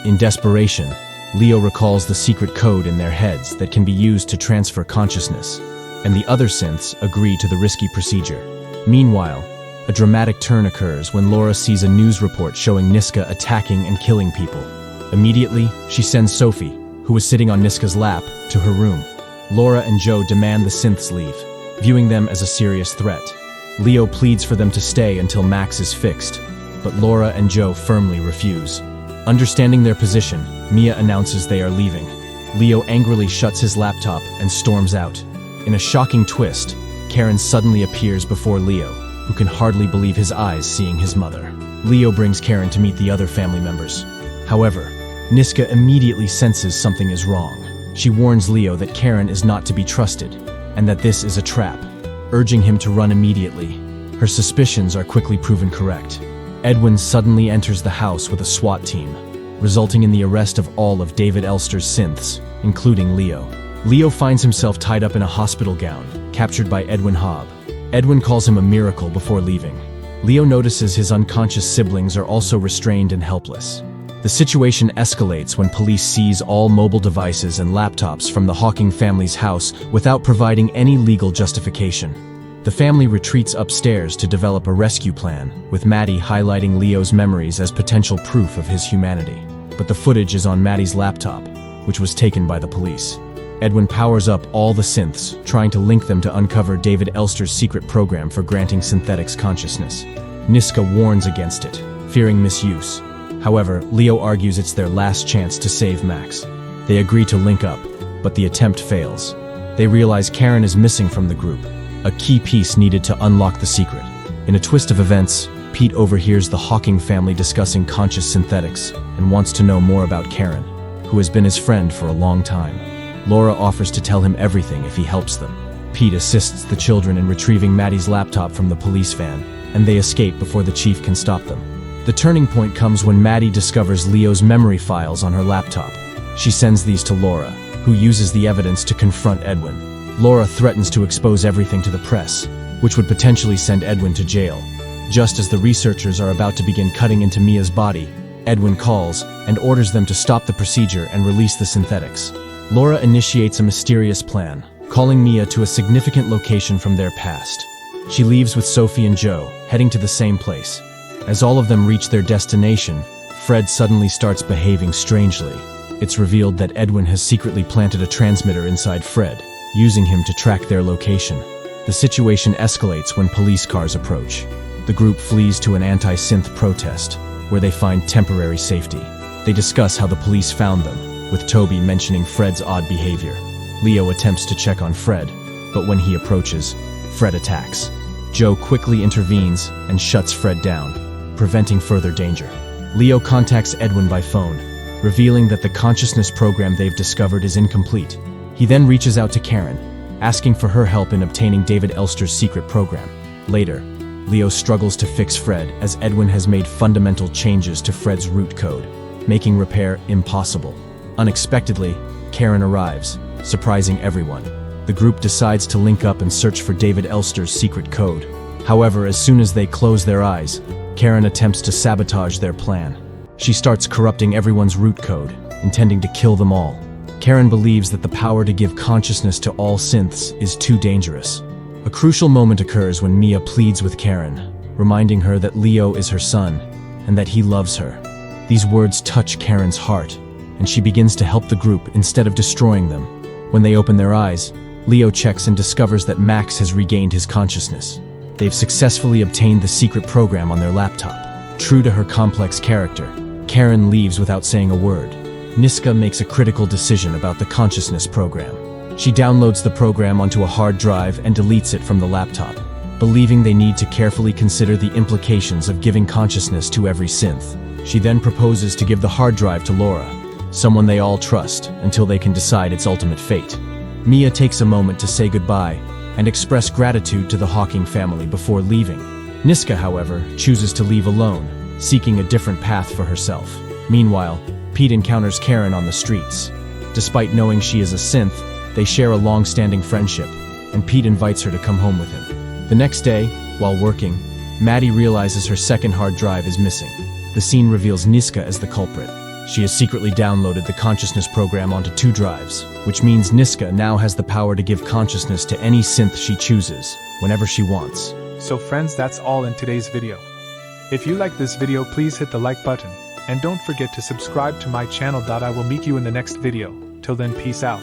In desperation, Leo recalls the secret code in their heads that can be used to transfer consciousness, and the other synths agree to the risky procedure. Meanwhile, a dramatic turn occurs when Laura sees a news report showing Niska attacking and killing people. Immediately, she sends Sophie, who was sitting on Niska's lap, to her room. Laura and Joe demand the synths leave, viewing them as a serious threat. Leo pleads for them to stay until Max is fixed, but Laura and Joe firmly refuse. Understanding their position, Mia announces they are leaving. Leo angrily shuts his laptop and storms out. In a shocking twist, Karen suddenly appears before Leo, who can hardly believe his eyes seeing his mother. Leo brings Karen to meet the other family members. However, Niska immediately senses something is wrong. She warns Leo that Karen is not to be trusted, and that this is a trap, urging him to run immediately. Her suspicions are quickly proven correct. Edwin suddenly enters the house with a SWAT team, resulting in the arrest of all of David Elster's synths, including Leo. Leo finds himself tied up in a hospital gown, captured by Edwin Hobb. Edwin calls him a miracle before leaving. Leo notices his unconscious siblings are also restrained and helpless. The situation escalates when police seize all mobile devices and laptops from the Hawking family's house without providing any legal justification. The family retreats upstairs to develop a rescue plan, with Maddie highlighting Leo's memories as potential proof of his humanity. But the footage is on Maddie's laptop, which was taken by the police. Edwin powers up all the synths, trying to link them to uncover David Elster's secret program for granting synthetics consciousness. Niska warns against it, fearing misuse. However, Leo argues it's their last chance to save Max. They agree to link up, but the attempt fails. They realize Karen is missing from the group, a key piece needed to unlock the secret. In a twist of events, Pete overhears the Hawking family discussing conscious synthetics and wants to know more about Karen, who has been his friend for a long time. Laura offers to tell him everything if he helps them. Pete assists the children in retrieving Maddie's laptop from the police van, and they escape before the chief can stop them. The turning point comes when Maddie discovers Leo's memory files on her laptop. She sends these to Laura, who uses the evidence to confront Edwin. Laura threatens to expose everything to the press, which would potentially send Edwin to jail. Just as the researchers are about to begin cutting into Mia's body, Edwin calls and orders them to stop the procedure and release the synthetics. Laura initiates a mysterious plan, calling Mia to a significant location from their past. She leaves with Sophie and Joe, heading to the same place. As all of them reach their destination, Fred suddenly starts behaving strangely. It's revealed that Edwin has secretly planted a transmitter inside Fred, using him to track their location. The situation escalates when police cars approach. The group flees to an anti-synth protest, where they find temporary safety. They discuss how the police found them, with Toby mentioning Fred's odd behavior. Leo attempts to check on Fred, but when he approaches, Fred attacks. Joe quickly intervenes and shuts Fred down, preventing further danger. Leo contacts Edwin by phone, revealing that the consciousness program they've discovered is incomplete. He then reaches out to Karen, asking for her help in obtaining David Elster's secret program. Later, Leo struggles to fix Fred as Edwin has made fundamental changes to Fred's root code, making repair impossible. Unexpectedly, Karen arrives, surprising everyone. The group decides to link up and search for David Elster's secret code. However, as soon as they close their eyes, Karen attempts to sabotage their plan. She starts corrupting everyone's root code, intending to kill them all. Karen believes that the power to give consciousness to all synths is too dangerous. A crucial moment occurs when Mia pleads with Karen, reminding her that Leo is her son and that he loves her. These words touch Karen's heart, and she begins to help the group instead of destroying them. When they open their eyes, Leo checks and discovers that Max has regained his consciousness. They've successfully obtained the secret program on their laptop. True to her complex character, Karen leaves without saying a word. Niska makes a critical decision about the consciousness program. She downloads the program onto a hard drive and deletes it from the laptop, believing they need to carefully consider the implications of giving consciousness to every synth. She then proposes to give the hard drive to Laura, someone they all trust, until they can decide its ultimate fate. Mia takes a moment to say goodbye and express gratitude to the Hawking family before leaving. Niska, however, chooses to leave alone, seeking a different path for herself. Meanwhile, Pete encounters Karen on the streets. Despite knowing she is a synth, they share a long-standing friendship, and Pete invites her to come home with him. The next day, while working, Maddie realizes her second hard drive is missing. The scene reveals Niska as the culprit. She has secretly downloaded the consciousness program onto 2 drives, which means Niska now has the power to give consciousness to any synth she chooses, whenever she wants. So friends, that's all in today's video. If you like this video, please hit the like button, and don't forget to subscribe to my channel. I will meet you in the next video. Till then, peace out.